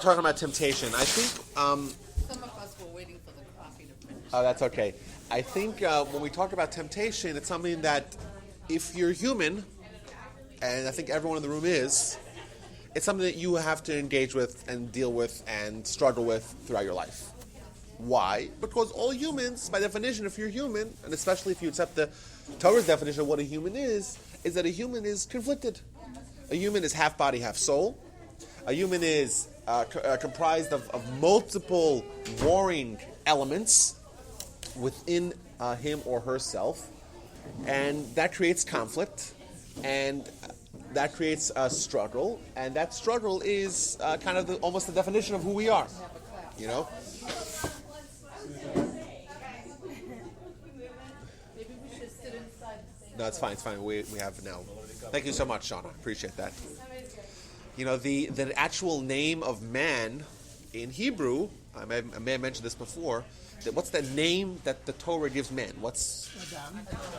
talking about temptation. I think. Some of us were waiting for the coffee to finish. Oh, that's okay. I think when we talk about temptation, it's something that if you're human, and I think everyone in the room is, it's something that you have to engage with and deal with and struggle with throughout your life. Why? Because all humans, by definition, if you're human, and especially if you accept the Torah's definition of what a human is that a human is conflicted. A human is half body, half soul. A human is comprised of multiple warring elements within him or herself, and that creates conflict, and that creates a struggle, and that struggle is kind of almost the definition of who we are, you know? Maybe we should sit inside. No, it's fine. We have now. Thank you so much, Shauna. Appreciate that. You know, the actual name of man in Hebrew, I may have mentioned this before, what's the name that the Torah gives man? What's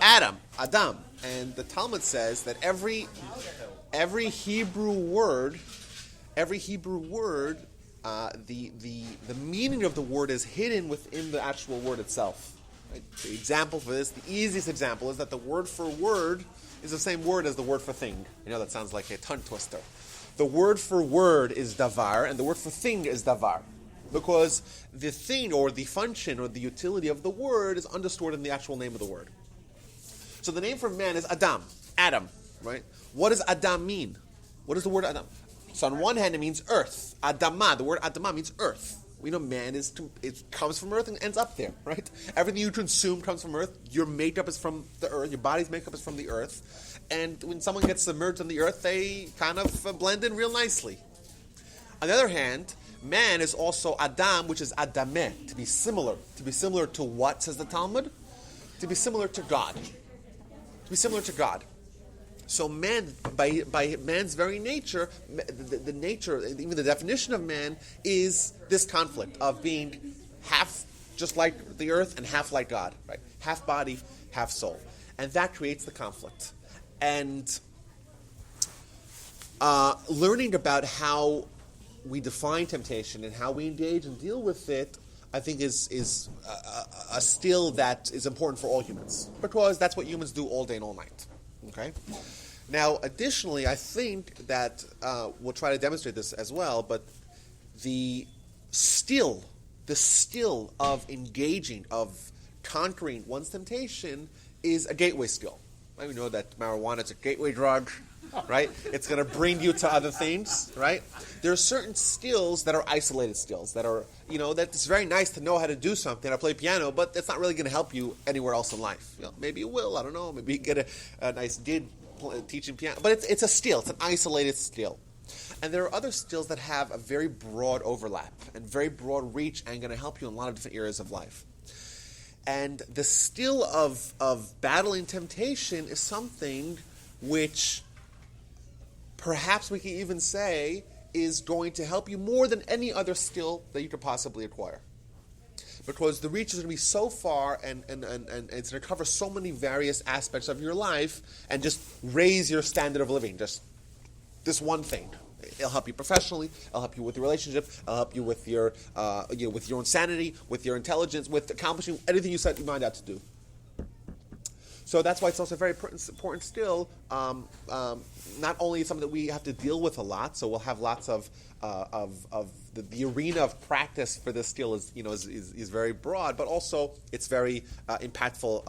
Adam. And the Talmud says that every Hebrew word, the meaning of the word is hidden within the actual word itself. Right? The example for this, the easiest example, is that the word for word is the same word as the word for thing. You know, that sounds like a tongue twister. The word for word is davar, and the word for thing is davar. Because the thing or the function or the utility of the word is understood in the actual name of the word. So the name for man is Adam, right? What does Adam mean? What does the word Adam? So on one hand it means earth. Adama, the word Adama means earth. We know man it comes from earth and ends up there, right? Everything you consume comes from earth. Your makeup is from the earth. Your body's makeup is from the earth. And when someone gets submerged in the earth, they kind of blend in real nicely. On the other hand, man is also Adam, which is Adameh, to be similar. To be similar to what, says the Talmud? To be similar to God. To be similar to God. So man, by man's very nature, the nature, even the definition of man, is this conflict of being half just like the earth and half like God, right? Half body, half soul. And that creates the conflict. And learning about how we define temptation and how we engage and deal with it, I think is a skill that is important for all humans, because that's what humans do all day and all night. Okay. Now, additionally, I think that we'll try to demonstrate this as well. But the skill of engaging, of conquering one's temptation, is a gateway skill. Right? We know that marijuana is a gateway drug. Right? It's going to bring you to other things, right? There are certain skills that are isolated skills that are, that it's very nice to know how to do something. I play piano, but it's not really going to help you anywhere else in life. Maybe it will. I don't know. Maybe you get a nice gig teaching piano. But it's a skill. It's an isolated skill. And there are other skills that have a very broad overlap and very broad reach and going to help you in a lot of different areas of life. And the skill of battling temptation is something which perhaps we can even say is going to help you more than any other skill that you could possibly acquire. Because the reach is going to be so far and it's going to cover so many various aspects of your life and just raise your standard of living. Just this one thing. It'll help you professionally, it'll help you with your relationship, it'll help you with your with your own sanity, with your intelligence, with accomplishing anything you set your mind out to do. So that's why it's also a very important skill. Not only something that we have to deal with a lot, so we'll have lots of the arena of practice for this skill is very broad, but also it's very impactful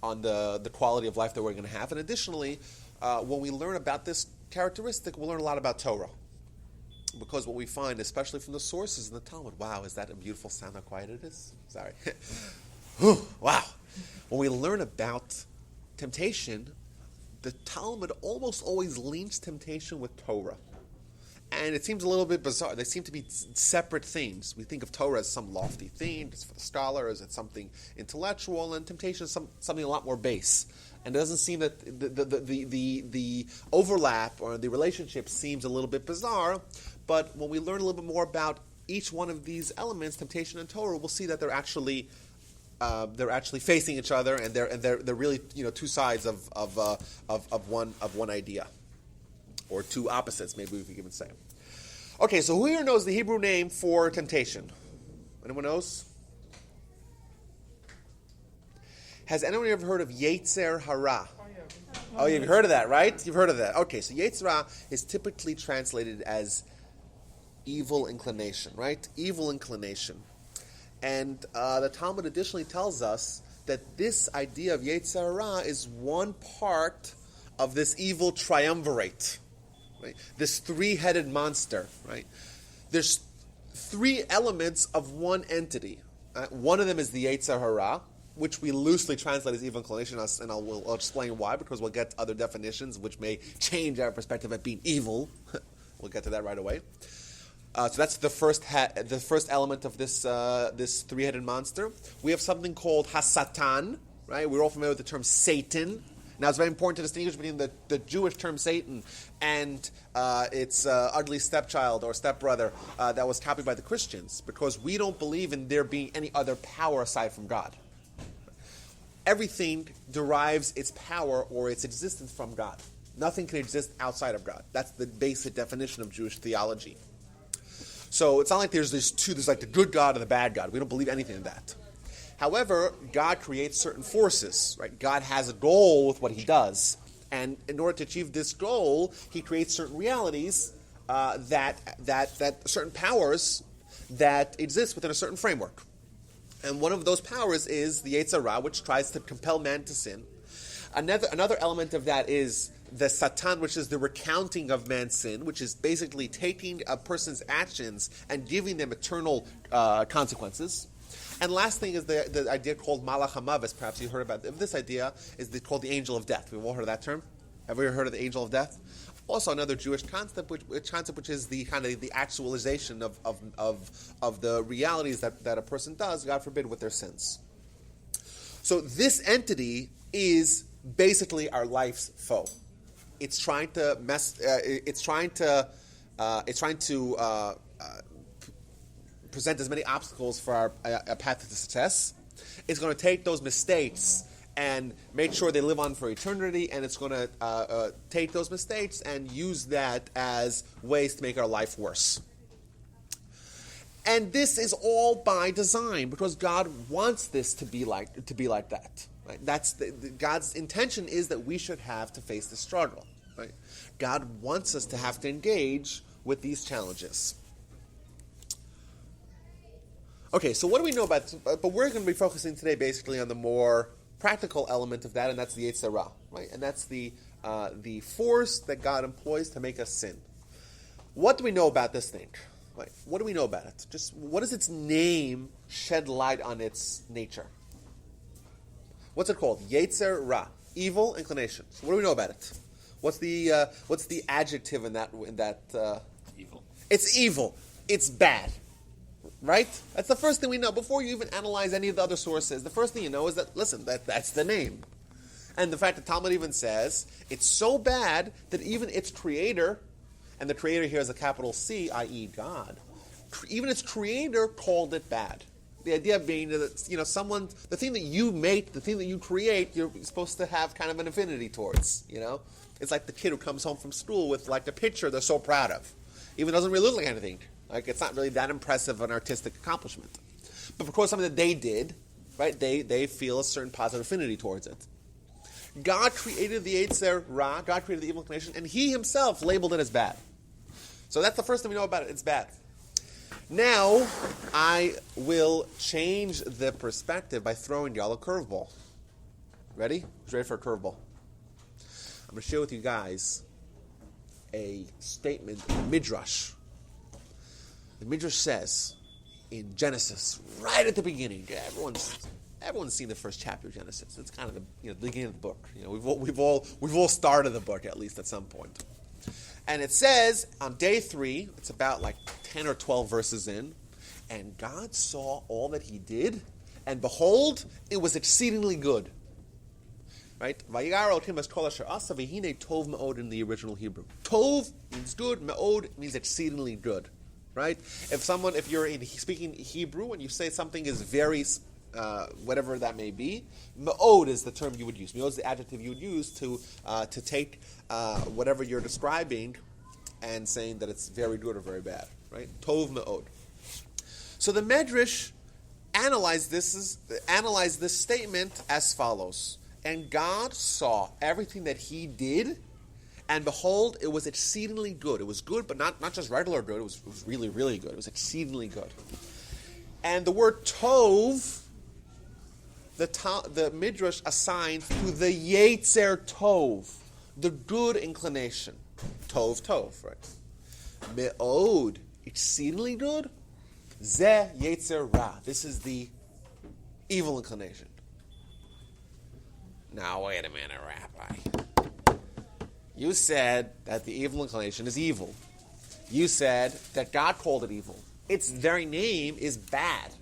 on the quality of life that we're going to have. And additionally, when we learn about this characteristic, we'll learn a lot about Torah, because what we find, especially from the sources in the Talmud, wow, is that a beautiful sound? How quiet it is? Sorry. Wow. When we learn about temptation, the Talmud almost always links temptation with Torah. And it seems a little bit bizarre. They seem to be separate themes. We think of Torah as some lofty theme, just for the scholars, it's something intellectual, and temptation is something a lot more base. And it doesn't seem that the overlap or the relationship seems a little bit bizarre, but when we learn a little bit more about each one of these elements, temptation and Torah, we'll see that they're actually facing each other, and they're really two sides of one idea, or two opposites, maybe we could even say. Okay, so who here knows the Hebrew name for temptation? Anyone knows? Has anyone ever heard of yetzer hara? Oh, you've heard of that, right? You've heard of that. Okay, so yetzer hara is typically translated as evil inclination, right? Evil inclination. And the Talmud additionally tells us that this idea of yetzer hara is one part of this evil triumvirate, right? This three-headed monster, right? There's three elements of one entity. One of them is the yetzer hara, which we loosely translate as evil inclination, and I'll explain why, because we'll get other definitions which may change our perspective of being evil. We'll get to that right away. So that's the first element of this this three-headed monster. We have something called Hasatan, right? We're all familiar with the term Satan. Now, it's very important to distinguish between the Jewish term Satan and its ugly stepchild or stepbrother that was copied by the Christians, because we don't believe in there being any other power aside from God. Everything derives its power or its existence from God. Nothing can exist outside of God. That's the basic definition of Jewish theology. So it's not like there's like the good God and the bad God. We don't believe anything in that. However, God creates certain forces, right? God has a goal with what he does. And in order to achieve this goal, he creates certain realities that certain powers that exist within a certain framework. And one of those powers is the yetzer hara, which tries to compel man to sin. Another element of that is the satan, which is the recounting of man's sin, which is basically taking a person's actions and giving them eternal consequences. And last thing is the idea called malach hamavis. Perhaps you heard about this idea is called the angel of death. We've all heard of that term. Have we ever heard of the angel of death? Also, another Jewish concept, which is the kind of the actualization of the realities that a person does, God forbid, with their sins. So this entity is basically our life's foe. It's trying to present as many obstacles for our path to success. It's going to take those mistakes and make sure they live on for eternity, and it's going to take those mistakes and use that as ways to make our life worse. And this is all by design, because God wants this to be like that. Right? That's God's intention is that we should have to face the struggle. Right? God wants us to have to engage with these challenges. Okay, so what do we know about? But we're going to be focusing today basically on the more practical element of that, and that's the yetzer hara, right? And that's the force that God employs to make us sin. What do we know about this thing? Right? What do we know about it? Just what does its name shed light on its nature? What's it called? Yetzer hara, evil inclination. So what do we know about it? What's the adjective in that? Evil. It's evil. It's bad. Right? That's the first thing we know. Before you even analyze any of the other sources, the first thing you know is that, listen, that's the name. And the fact that Talmud even says it's so bad that even its creator, and the creator here is a capital C, i.e. God, even its creator called it bad. The idea being that, the thing that you make, the thing that you create, you're supposed to have kind of an affinity towards, It's like the kid who comes home from school with like the picture they're so proud of. Even doesn't really look like anything. Like, it's not really that impressive an artistic accomplishment. But because something that they did, right, they feel a certain positive affinity towards it. God created the yetzer hara, God created the evil inclination, and he himself labeled it as bad. So that's the first thing we know about it. It's bad. Now, I will change the perspective by throwing y'all a curveball. Ready? Who's ready for a curveball? I'm going to share with you guys a statement, Midrash. The Midrash says in Genesis, right at the beginning, everyone's seen the first chapter of Genesis. It's kind of the beginning of the book. We've all started the book at least at some point. And it says on day 3, it's about like 10 or 12 verses in, and God saw all that he did, and behold, it was exceedingly good. Right? Vayigar Elokim es kol asher asa v'hinei tov me'od in the original Hebrew. Tov means good, me'od means exceedingly good. Right? If you're speaking Hebrew and you say something is very, whatever that may be, me'od is the term you would use. Me'od is the adjective you would use to take whatever you're describing and saying that it's very good or very bad, right? Tov me'od. So the Medrash analyzed this statement as follows. And God saw everything that he did, and behold, it was exceedingly good. It was good, but not just regular good. It was really, really good. It was exceedingly good. And the word tov, the Midrash assigned to the yetzer tov, the good inclination. Tov, right? Me'od, exceedingly good. Zeh yetzer ra. This is the evil inclination. Now, wait a minute, Rabbi. You said that the evil inclination is evil. You said that God called it evil. Its very name is bad.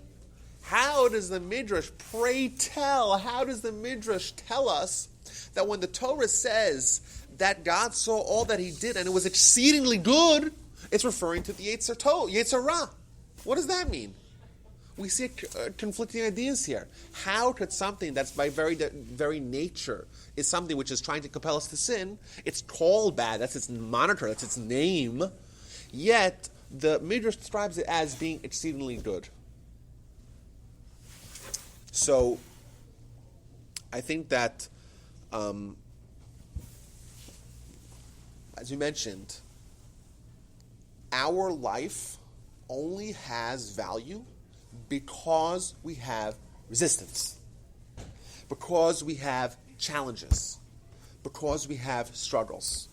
How does the Midrash, pray tell, how does the Midrash tell us that when the Torah says that God saw all that he did and it was exceedingly good, it's referring to the yetzer ra? What does that mean? We see conflicting ideas here. How could something that's by very nature is something which is trying to compel us to sin, it's called bad, that's its moniker, that's its name, yet the Midrash describes it as being exceedingly good. So, I think that, as you mentioned, our life only has value because we have resistance, because we have challenges, because we have struggles.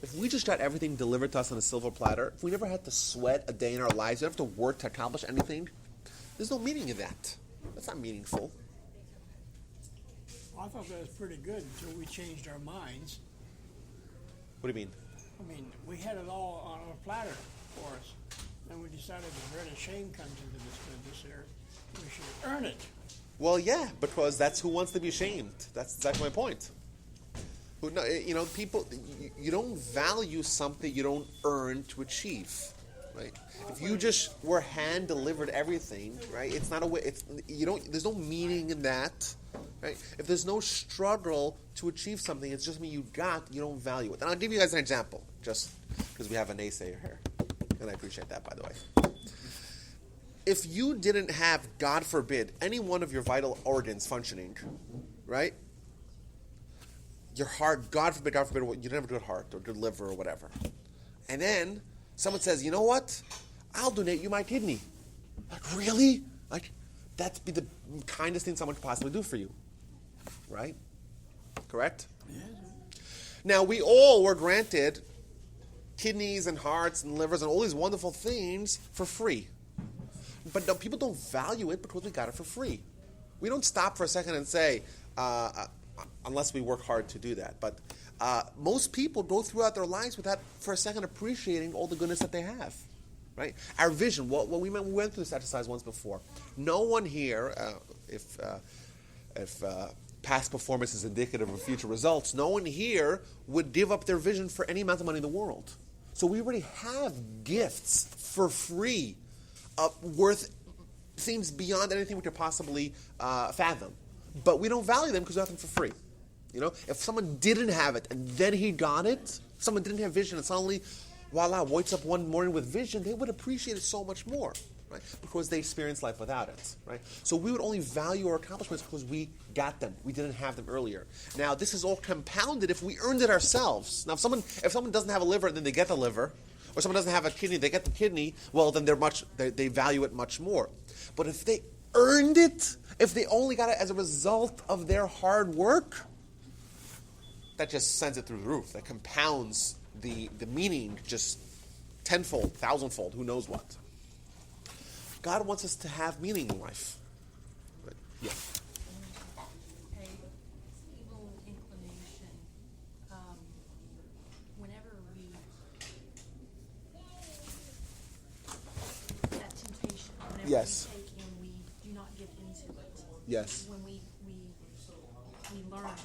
If we just got everything delivered to us on a silver platter, if we never had to sweat a day in our lives, we never have to work to accomplish anything, there's no meaning in that. That's not meaningful. I thought that was pretty good until we changed our minds. What do you mean? I mean, we had it all on a platter for us. And we decided that where the shame comes into this business here, we should earn it. Well, yeah, because that's who wants to be shamed. That's exactly my point. People, you don't value something you don't earn to achieve, right? If you just were hand delivered everything, right? It's not a way. There's no meaning in that, right? If there's no struggle to achieve something, it's just you don't value it. And I'll give you guys an example, just because we have a naysayer here. And I appreciate that, by the way. If you didn't have, God forbid, any one of your vital organs functioning, right? Your heart, God forbid, you didn't have a good heart or good liver or whatever. And then someone says, you know what? I'll donate you my kidney. Like, really? Like, that'd be the kindest thing someone could possibly do for you. Right? Correct? Yes. Now, we all were granted kidneys and hearts and livers and all these wonderful things for free. But no, people don't value it because we got it for free. We don't stop for a second and say, unless we work hard to do that. But most people go throughout their lives without for a second appreciating all the goodness that they have. Right? Our vision, we went through this exercise once before. No one here, if past performance is indicative of future results, no one here would give up their vision for any amount of money in the world. So we already have gifts for free, worth things beyond anything we could possibly fathom. But we don't value them because we have them for free. You know, if someone didn't have it and then he got it, someone didn't have vision and suddenly, voila, wakes up one morning with vision, they would appreciate it so much more, right? Because they experienced life without it, right? So we would only value our accomplishments because we got them. We didn't have them earlier. Now, this is all compounded if we earned it ourselves. Now, if someone doesn't have a liver and then they get the liver, or someone doesn't have a kidney, they get the kidney, well, then they value it much more. But if they earned it, if they only got it as a result of their hard work, that just sends it through the roof. That compounds the meaning just tenfold, thousandfold, who knows what. God wants us to have meaning in life. But, yeah. A evil inclination. Whenever that temptation, whenever Yes. we take and we do not give into it. Yes. When we learn it,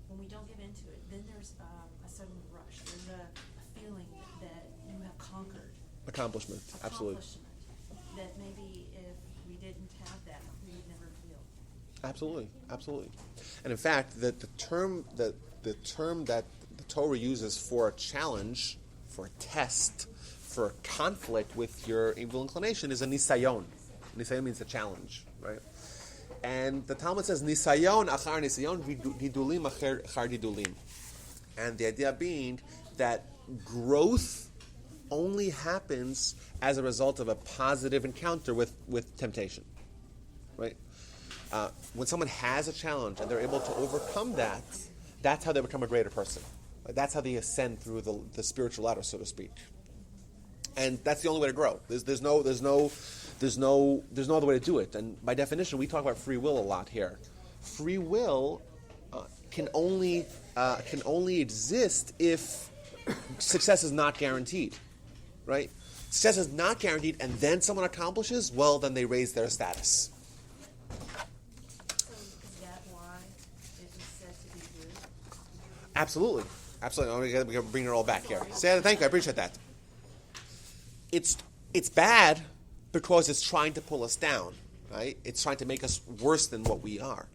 when we don't give into it, then there's a sudden rush. There's a feeling that you have conquered. Accomplishment. Absolutely. That maybe if we didn't have that, we would never feel. Absolutely. Absolutely. And in fact, the term that the Torah uses for a challenge, for a test, for a conflict with your evil inclination is a nisayon. Nisayon means a challenge, right? And the Talmud says, nisayon achar nisayon, didulim achar didulim. And the idea being that growth only happens as a result of a positive encounter with temptation, right? When someone has a challenge and they're able to overcome that, that's how they become a greater person. That's how they ascend through the spiritual ladder, so to speak. And that's the only way to grow. There's no other way to do it. And by definition, we talk about free will a lot here. Free will can only exist if success is not guaranteed, right? Success is not guaranteed, and then someone accomplishes, well, then they raise their status. So is that why it was said to be good? Absolutely. We're going to bring it all back here. Thank you. I appreciate that. It's bad because it's trying to pull us down, right? It's trying to make us worse than what we are.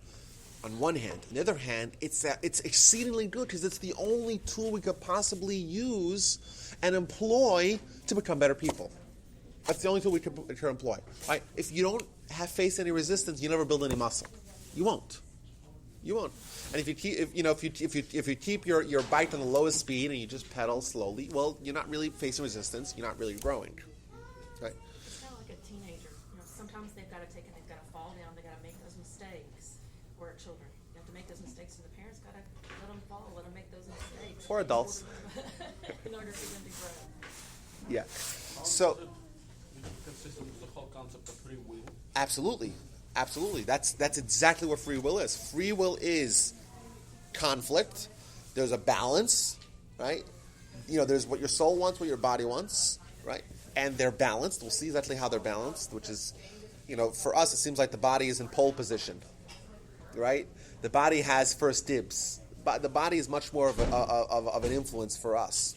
On one hand, on the other hand, it's exceedingly good because it's the only tool we could possibly use and employ to become better people. That's the only tool we can employ, right? If you don't face any resistance, you never build any muscle. You won't. And if you keep your bike on the lowest speed and you just pedal slowly, well, you're not really facing resistance. You're not really growing, right? It's kind of like a teenager. Sometimes they've got to fall down. They've got to make those mistakes. Or children, you have to make those mistakes, and the parents got to let them fall, let them make those mistakes. Or adults. In order for them to grow. Yeah. So. Consistent with the whole concept of free will. Absolutely. That's exactly what free will is. Free will is conflict. There's a balance, right? There's what your soul wants, what your body wants, right? And they're balanced. We'll see exactly how they're balanced, which is, for us, it seems like the body is in pole position, right? The body has first dibs. But the body is much more of an influence for us.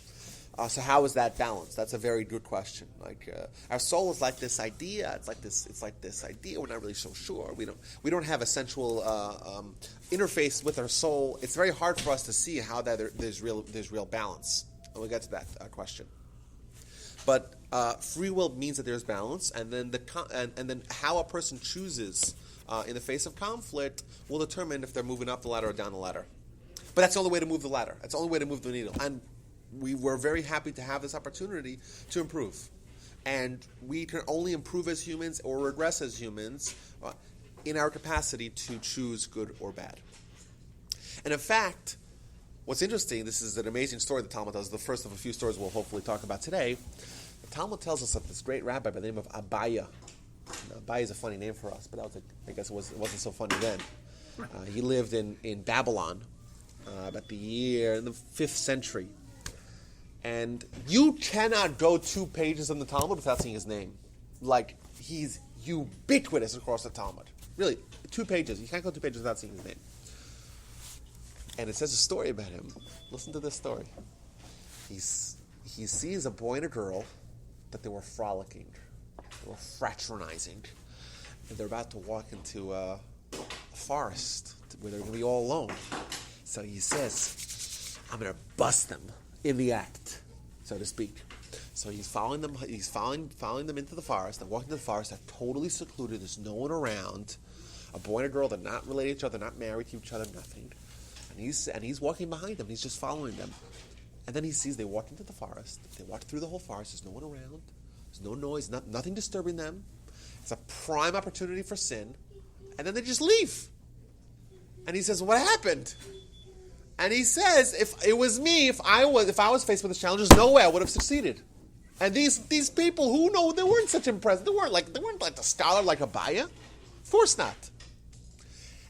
So how is that balanced? That's a very good question. Our soul is like this idea. It's like this idea. We're not really so sure. We don't have a sensual interface with our soul. It's very hard for us to see how there's real balance. And we'll get to that question. But free will means that there's balance, and then then how a person chooses in the face of conflict will determine if they're moving up the ladder or down the ladder. But that's the only way to move the ladder. That's the only way to move the needle. And we were very happy to have this opportunity to improve. And we can only improve as humans or regress as humans in our capacity to choose good or bad. And in fact, what's interesting, this is an amazing story the Talmud tells, the first of a few stories we'll hopefully talk about today. The Talmud tells us of this great rabbi by the name of Abaya. Now, Abaya is a funny name for us, but I guess it wasn't so funny then. He lived in Babylon about in the 5th century. And you cannot go 2 pages in the Talmud without seeing his name. Like, he's ubiquitous across the Talmud. Really, 2 pages. You can't go 2 pages without seeing his name. And it says a story about him. Listen to this story. He sees a boy and a girl that they were frolicking. They were fraternizing. And they're about to walk into a forest where they're going to be all alone. So he says, I'm going to bust them in the act, so to speak. So he's following them. He's following them into the forest. They're walking to the forest. They're totally secluded. There's no one around. A boy and a girl. They're not related to each other. They're not married to each other. Nothing. And he's walking behind them. He's just following them. And then he sees they walk into the forest. They walk through the whole forest. There's no one around. There's no noise. Nothing disturbing them. It's a prime opportunity for sin. And then they just leave. And he says, "What happened?" And he says, if it was me, if I was faced with this challenge, there's no way I would have succeeded. And these people who know, they weren't such impressive. They weren't like the scholar like Abaya. Of course not.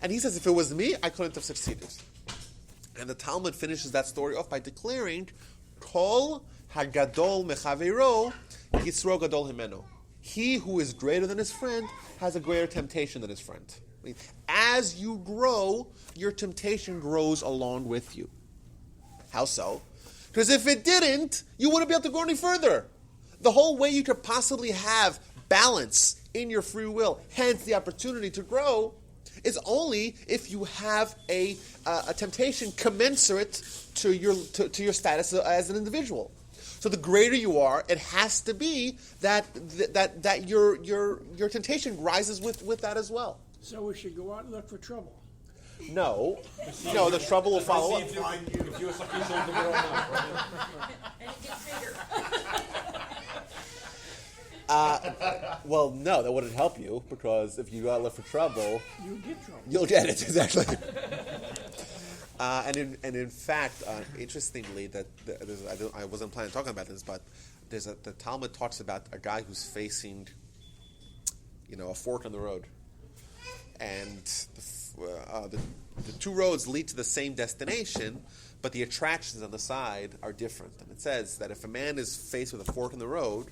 And he says, if it was me, I couldn't have succeeded. And the Talmud finishes that story off by declaring, Kol hagadol mechaveiro yitzro gadol himeno. He who is greater than his friend has a greater temptation than his friend. I mean, as you grow, your temptation grows along with you. How so? Because if it didn't, you wouldn't be able to go any further. The whole way you could possibly have balance in your free will, hence the opportunity to grow, is only if you have a temptation commensurate to your status as an individual. So the greater you are, it has to be that your temptation rises with that as well. So we should go out and look for trouble. No, the trouble will follow up. If you're sufficient to grow now, right? And it gets bigger. Well, no, that wouldn't help you, because if you go out and look for trouble, You get trouble. you'll get it, exactly. And in fact, interestingly, I wasn't planning on talking about this, but the Talmud talks about a guy who's facing, a fork in the road, and the two roads lead to the same destination, but the attractions on the side are different. And it says that if a man is faced with a fork in the road,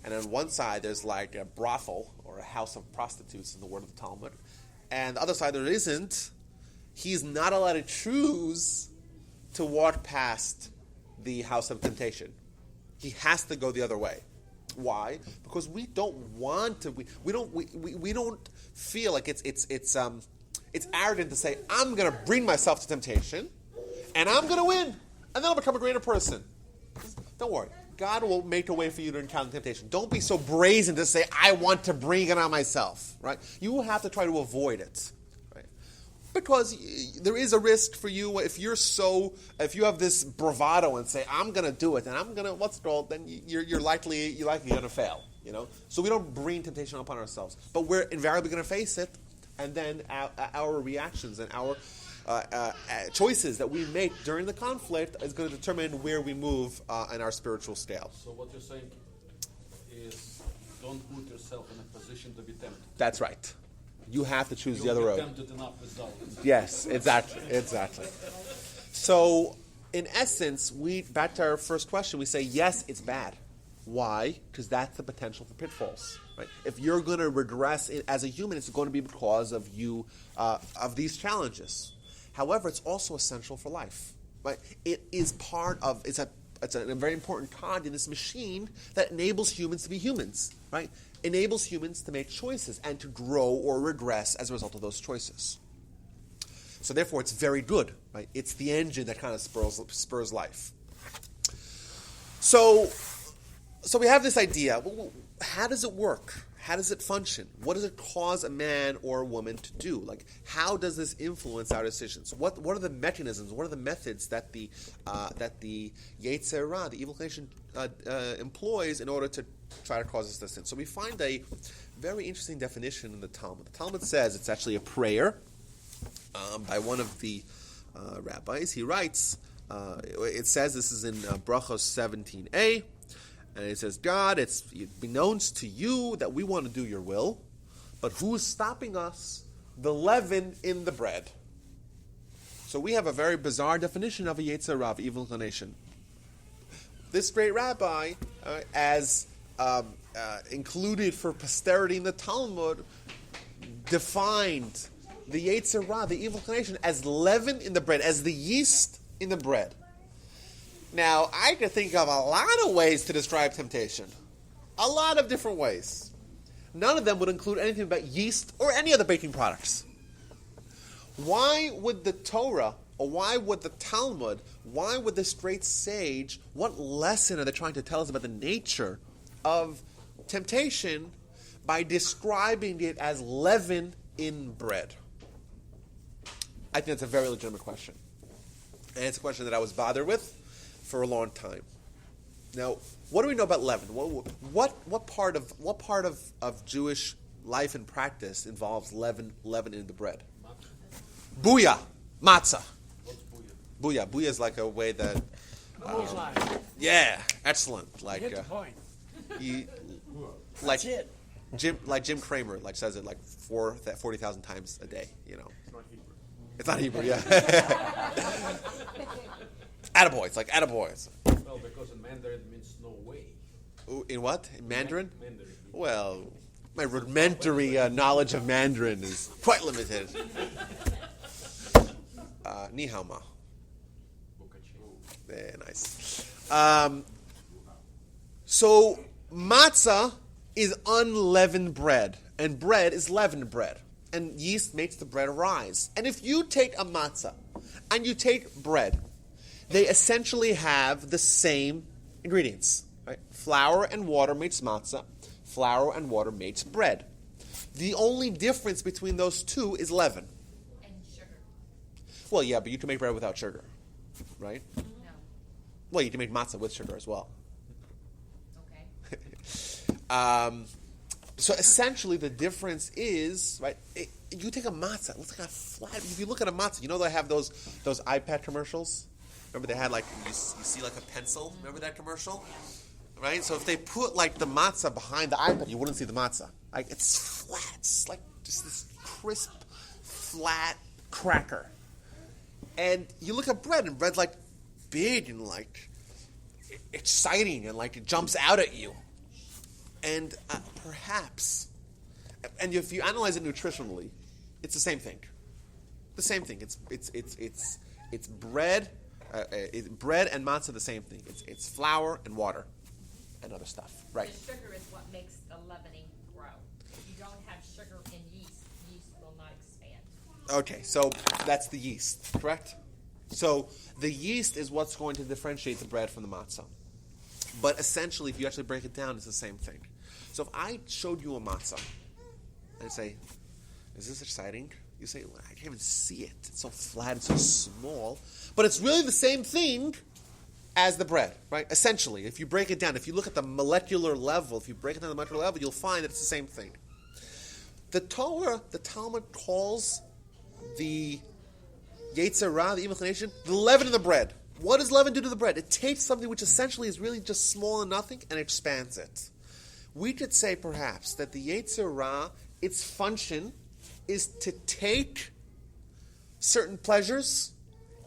and on one side there's like a brothel or a house of prostitutes in the word of the Talmud, and the other side there isn't, he's not allowed to choose to walk past the house of temptation. He has to go the other way. Why? Because we don't want to. We don't feel like it's arrogant to say, I'm going to bring myself to temptation, and I'm going to win, and then I'll become a greater person. Don't worry. God will make a way for you to encounter temptation. Don't be so brazen to say, I want to bring it on myself. Right? You will have to try to avoid it. Right? Because there is a risk for you if you have this bravado and say, I'm going to do it, and I'm going to, then you're likely going to fail. So we don't bring temptation upon ourselves. But we're invariably going to face it, and then our reactions and our choices that we make during the conflict is going to determine where we move in our spiritual scale. So what you're saying is, don't put yourself in a position to be tempted. That's right. You have to choose the other You'll road. be tempted enough without it. Yes, exactly. So, in essence, back to our first question, we say, yes, it's bad. Why? Because that's the potential for pitfalls. Right? If you're going to regress as a human, it's going to be because of you of these challenges. However, it's also essential for life. Right? It is part of it's a very important cog in this machine that enables humans to be humans. Right? Enables humans to make choices and to grow or regress as a result of those choices. So therefore, it's very good. Right? It's the engine that kind of spurs life. So we have this idea. Well, how does it work? How does it function? What does it cause a man or a woman to do? Like, how does this influence our decisions? What are the mechanisms? What are the methods that the yetzer, the evil inclination, employs in order to try to cause us to sin? So we find a very interesting definition in the Talmud. The Talmud says it's actually a prayer by one of the rabbis. He writes, it says, this is in Brachos 17a, and it says, God, it's beknownst to you that we want to do your will, but who's stopping us? The leaven in the bread. So we have a very bizarre definition of a yetzer, of evil inclination. This great rabbi, as included for posterity in the Talmud, defined the yetzer, the evil inclination, as leaven in the bread, as the yeast in the bread. Now, I could think of a lot of ways to describe temptation. A lot of different ways. None of them would include anything about yeast or any other baking products. Why would the Torah, or why would the Talmud, why would this great sage, what lesson are they trying to tell us about the nature of temptation by describing it as leaven in bread? I think that's a very legitimate question. And it's a question that I was bothered with for a long time. Now, what do we know about leaven? What part of Jewish life and practice involves leaven in the bread? Booyah, matzah. What's booyah? Booyah. Booyah is like a way that. Bullseye. Yeah, excellent. Like Hit the point. like That's it. Jim Cramer says it 40,000 times a day. It's not Hebrew. It's not Hebrew, yeah. Attaboy. It's like attaboy. Well, because in Mandarin it means no way. In what? In Mandarin? Mandarin. Well, my rudimentary knowledge of Mandarin is quite limited. Ni hao ma. Very nice. So, matzah is unleavened bread, and bread is leavened bread. and yeast makes the bread rise. And if you take a matzah and you take bread, they essentially have the same ingredients. Right? Flour and water makes matzah. Flour and water makes bread. The only difference between those two is leaven. And sugar. Well, yeah, but you can make bread without sugar, right? No. Well, you can make matzah with sugar as well. Okay. So essentially, the difference is, right? You take a matzah. It looks like a flat. If you look at a matzah, you know they have those iPad commercials. Remember they had like you see like a pencil. Remember that commercial, right? So if they put like the matzah behind the iPad, you wouldn't see the matzah. Like it's flat. It's like just this crisp, flat cracker. And you look at bread, and bread's like big and like exciting, and like it jumps out at you. And perhaps, and if you analyze it nutritionally, it's the same thing. The same thing. It's bread. Bread and matzah, the same thing. It's flour and water and other stuff. Right. The sugar is what makes the leavening grow. If you don't have sugar in yeast, yeast will not expand. Okay, so that's the yeast, correct? So the yeast is what's going to differentiate the bread from the matzah. But essentially, if you actually break it down, it's the same thing. So if I showed you a matzah, and I say, is this exciting? You say, well, I can't even see it. It's so flat, it's so small. But it's really the same thing as the bread, right? Essentially, if you break it down, if you look at the molecular level, if you break it down to the molecular level, you'll find that it's the same thing. The Torah, the Talmud calls the yetzer, the evil inclination, the leaven in the bread. What does leaven do to the bread? It takes something which essentially is really just small and nothing and expands it. We could say perhaps that the yetzer, its function is to take certain pleasures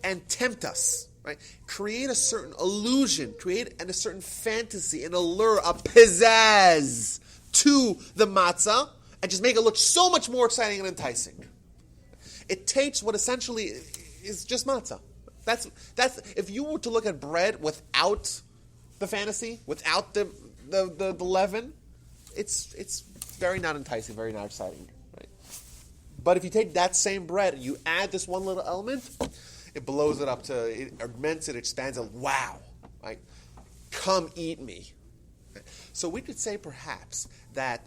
and tempt us, right? Create a certain illusion, create a certain fantasy, an allure, a pizzazz to the matzah, and just make it look so much more exciting and enticing. It takes what essentially is just matzah. That's if you were to look at bread without the fantasy, without the leaven, it's very not enticing, very not exciting, right? But if you take that same bread and you add this one little element, it blows it up it augments it, expands it. Wow, right? Come eat me. Right? So we could say perhaps that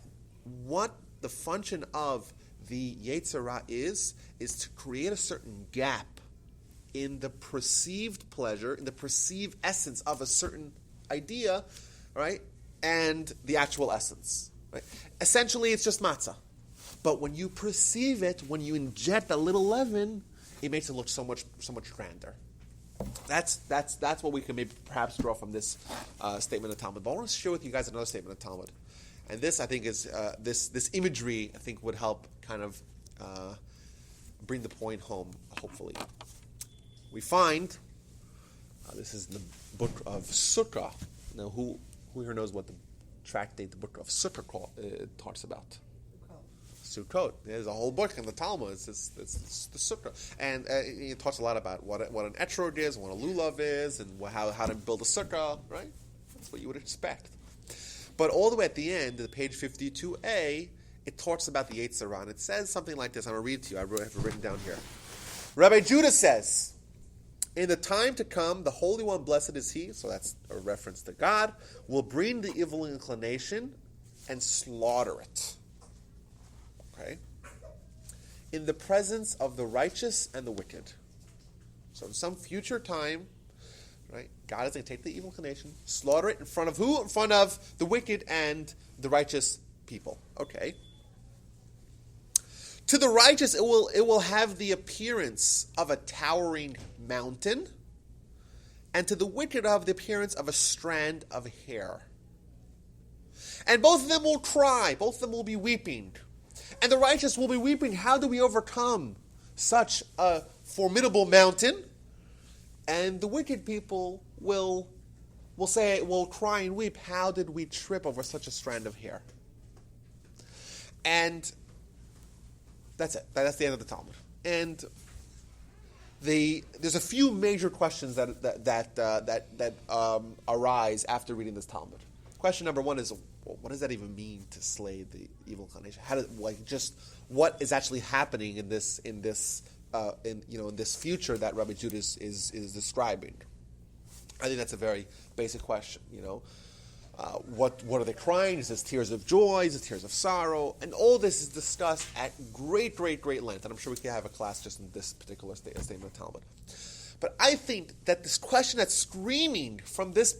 what the function of the yetzer is to create a certain gap in the perceived pleasure, in the perceived essence of a certain idea, right, and the actual essence. Right? Essentially, it's just matzah. But when you perceive it, when you inject a little leaven, it makes it look so much grander. That's what we can maybe perhaps draw from this statement of Talmud. But I want to share with you guys another statement of Talmud. And this, I think, is this imagery, I think, would help kind of bring the point home, hopefully. We find, this is the book of Sukkah. Now, who here knows what the tractate, the book of Sukkah talks about? Sukkot. There's a whole book in the Talmud. It's the Sukkah. And it talks a lot about what an etrog is, what a lulav is, and how to build a Sukkah, right? That's what you would expect. But all the way at the end, at page 52a, it talks about the yetzer, and it says something like this. I'm going to read it to you. I have it written down here. Rabbi Judah says, in the time to come, the Holy One, blessed is He, so that's a reference to God, will bring the evil inclination and slaughter it. Okay? In the presence of the righteous and the wicked. So in some future time, right, God is going to take the evil inclination, slaughter it in front of who? In front of the wicked and the righteous people. Okay. To the righteous, it will have the appearance of a towering mountain, and to the wicked of the appearance of a strand of hair. And both of them will cry, both of them will be weeping. And the righteous will be weeping, how do we overcome such a formidable mountain? And the wicked people will cry and weep, how did we trip over such a strand of hair? And that's it. That's the end of the Talmud. And there's a few major questions that arise after reading this Talmud. question number one is, well, what does that even mean to slay the evil inclination? How does what is actually happening in this future that Rabbi Judah is describing? I think that's a very basic question. What are they crying? Is this tears of joy? Is it tears of sorrow? And all this is discussed at great length. And I'm sure we can have a class just in this particular statement of Talmud. But I think that this question that's screaming from this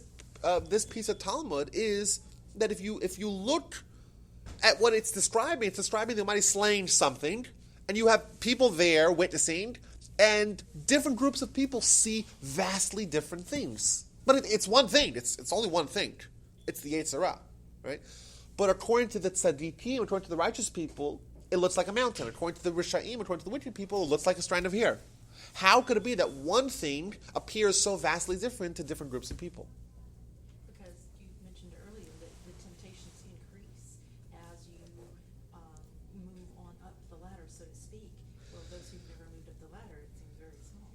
piece of Talmud is that if you look at what it's describing the Almighty slaying something, and you have people there witnessing, and different groups of people see vastly different things. But it's one thing. It's only one thing. It's the yetzer, right? But according to the tzaddikim, according to the righteous people, it looks like a mountain. According to the rishaim, according to the wicked people, it looks like a strand of hair. How could it be that one thing appears so vastly different to different groups of people? Because you mentioned earlier that the temptations increase as you move on up the ladder, so to speak. Well, those who've never moved up the ladder, it seems very small.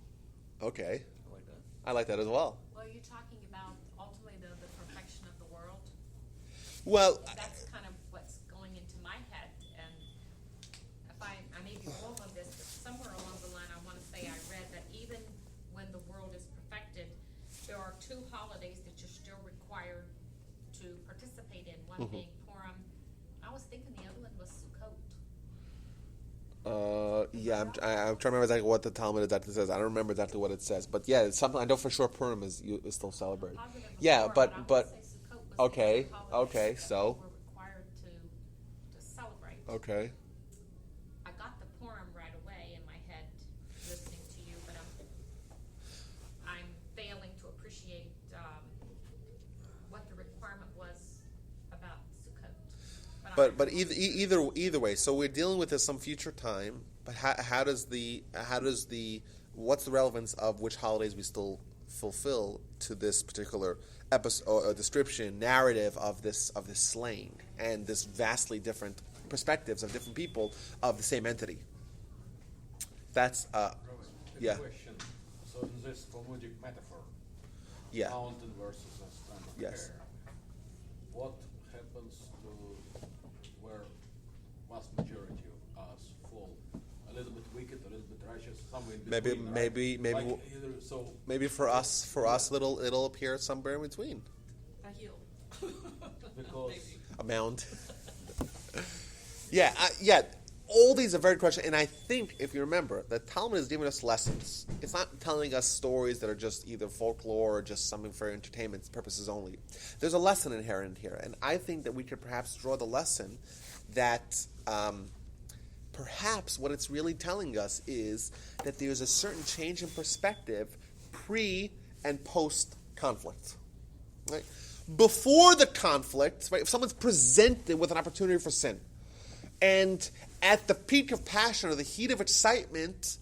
Okay. I like that. I like that as well. Well, you're talking about ultimately the perfection of the world. Well, That's kind of what's going into my head, and if I may be wrong on this, but somewhere along the line, I want to say I read that even when the world is perfected, there are 2 holidays that you're still required to participate in. One being Purim. I was thinking the other one was Sukkot. yeah, I'm trying to remember exactly what the Talmud exactly says. I don't remember exactly what it says, but yeah, it's something I know for sure. Purim is still celebrated. Positive of Yeah, Torah, but I would say Sukkot was okay, the holiday okay, that so we were required to celebrate. okay. I got the Purim right away in my head listening to you, but I'm failing to appreciate what the requirement was about Sukkot. But either way, so we're dealing with this some future time. But how does the what's the relevance of which holidays we still fulfill to this particular episode or description narrative of this slaying and this vastly different perspectives of different people of the same entity? That's yeah. Question. So in this Talmudic metaphor, Yeah. mountain versus a strand of Yes. hair, what happens to where vast majority of us fall? A little bit wicked, a little bit righteous, somewhere in between. Maybe Like either, so maybe for us it'll appear somewhere in between. A hill. because A mound. Yeah. All these are very questions, and I think if you remember, the Talmud is giving us lessons. It's not telling us stories that are just either folklore or just something for entertainment purposes only. There's a lesson inherent here, and I think that we could perhaps draw the lesson that perhaps what it's really telling us is that there's a certain change in perspective pre and post conflict. Right? Before the conflict, right, if someone's presented with an opportunity for sin, and at the peak of passion or the heat of excitement,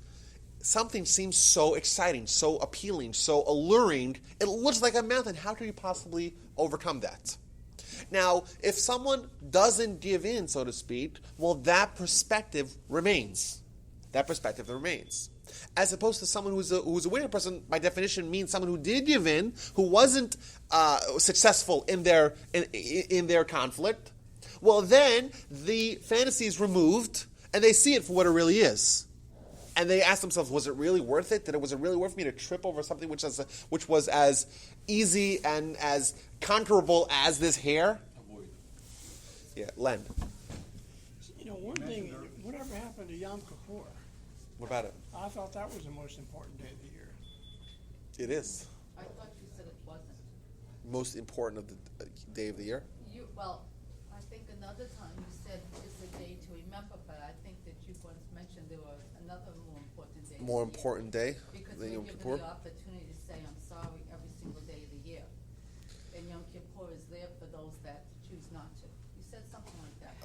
something seems so exciting, so appealing, so alluring, it looks like a mountain. How can you possibly overcome that? Now, if someone doesn't give in, so to speak, well, that perspective remains. That perspective remains. As opposed to someone who's a wicked person, by definition, means someone who did give in, who wasn't successful in their conflict. Well, then the fantasy is removed, and they see it for what it really is. And they ask themselves, was it really worth it? Was it really worth me to trip over something which was as easy and as conquerable as this hair? avoid. Yeah, Len. One thing, whatever happened to Yom Kippur? What about it? I thought that was the most important day of the year. It is. I thought you said it wasn't. Most important of the day of the year. Well, I think another time you said it's a day to remember, but I think that you once mentioned there was another more important day. More important day Because than we're Yom given Kippur. the opportunity to say I'm sorry every single day of the year. And Yom Kippur is there for those that choose not to. You said something like that.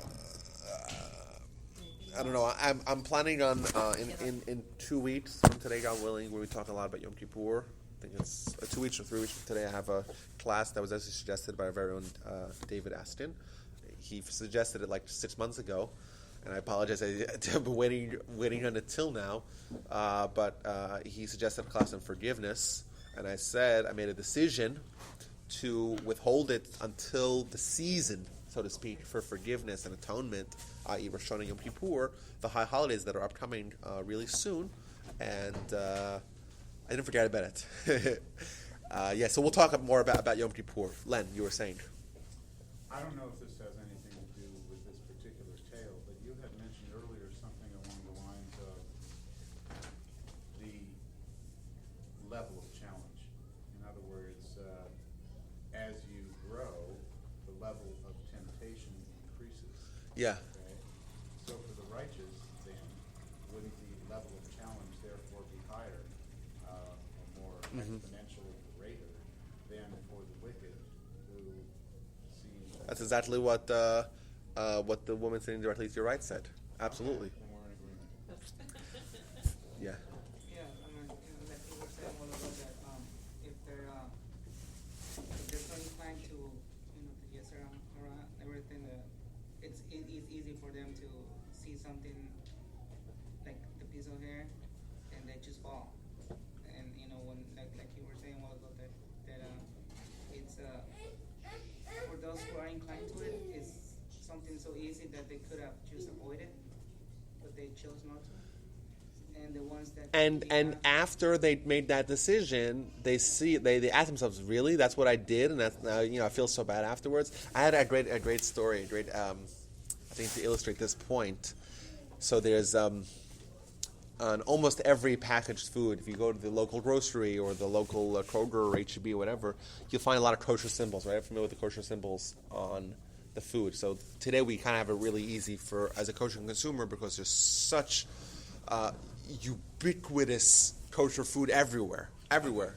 I don't know. I'm planning on in 2 weeks from today, God willing, we'll be talking a lot about Yom Kippur. I think it's 2 weeks or 3 weeks from today. I have a class that was actually suggested by our very own David Aston. He suggested it like 6 months ago, and I apologize. I've been waiting until now. But he suggested a class on forgiveness, and I made a decision to withhold it until the season, so to speak, for forgiveness and atonement, i.e. Rosh Hashanah and Yom Kippur, the high holidays that are upcoming really soon. And I didn't forget about it. So we'll talk more about Yom Kippur. Len, you were saying. I don't know if this has anything to do with this particular tale, but you had mentioned earlier something along the lines of the level of challenge. In other words, as you grow, the level of temptation increases. Yeah. Okay? So for the righteous, then, wouldn't the level of challenge therefore be higher, or more exponentially greater than for the wicked, who see... That's exactly what the woman sitting directly to your right said. Absolutely. Then we're in agreement. Yeah. Yeah, I mean, like you were saying a while ago that if they're so inclined to, the yetzer or everything, it's easy for them to see something like the piece of hair, and they just fall. And when like you were saying a while ago that it's for those who are inclined to it, it's something so easy that they could have just avoided, but they chose not to. And the ones that And after they made that decision, they ask themselves, "Really? That's what I did?" And that's I feel so bad afterwards. I had a great story, I think to illustrate this point. So there's on almost every packaged food, if you go to the local grocery or the local Kroger or HEB or whatever, you'll find a lot of kosher symbols. Right? I'm familiar with the kosher symbols on the food. So today we kind of have it really easy as a kosher consumer because there's such ubiquitous kosher food everywhere. Everywhere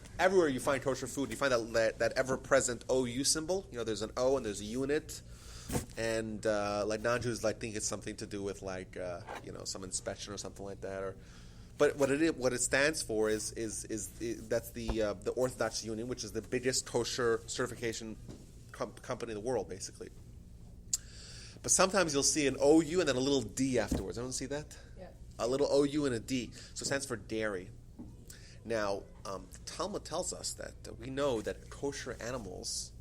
you find kosher food, you find that ever-present OU symbol. There's an O and there's a U in it. And like non-Jews think it's something to do with some inspection or something like that. But what it stands for is that's the Orthodox Union, which is the biggest kosher certification company in the world, basically. But sometimes you'll see an OU and then a little D afterwards. Anyone see that? Yeah. A little OU and a D. So it stands for dairy. Now, the Talmud tells us that we know that kosher animals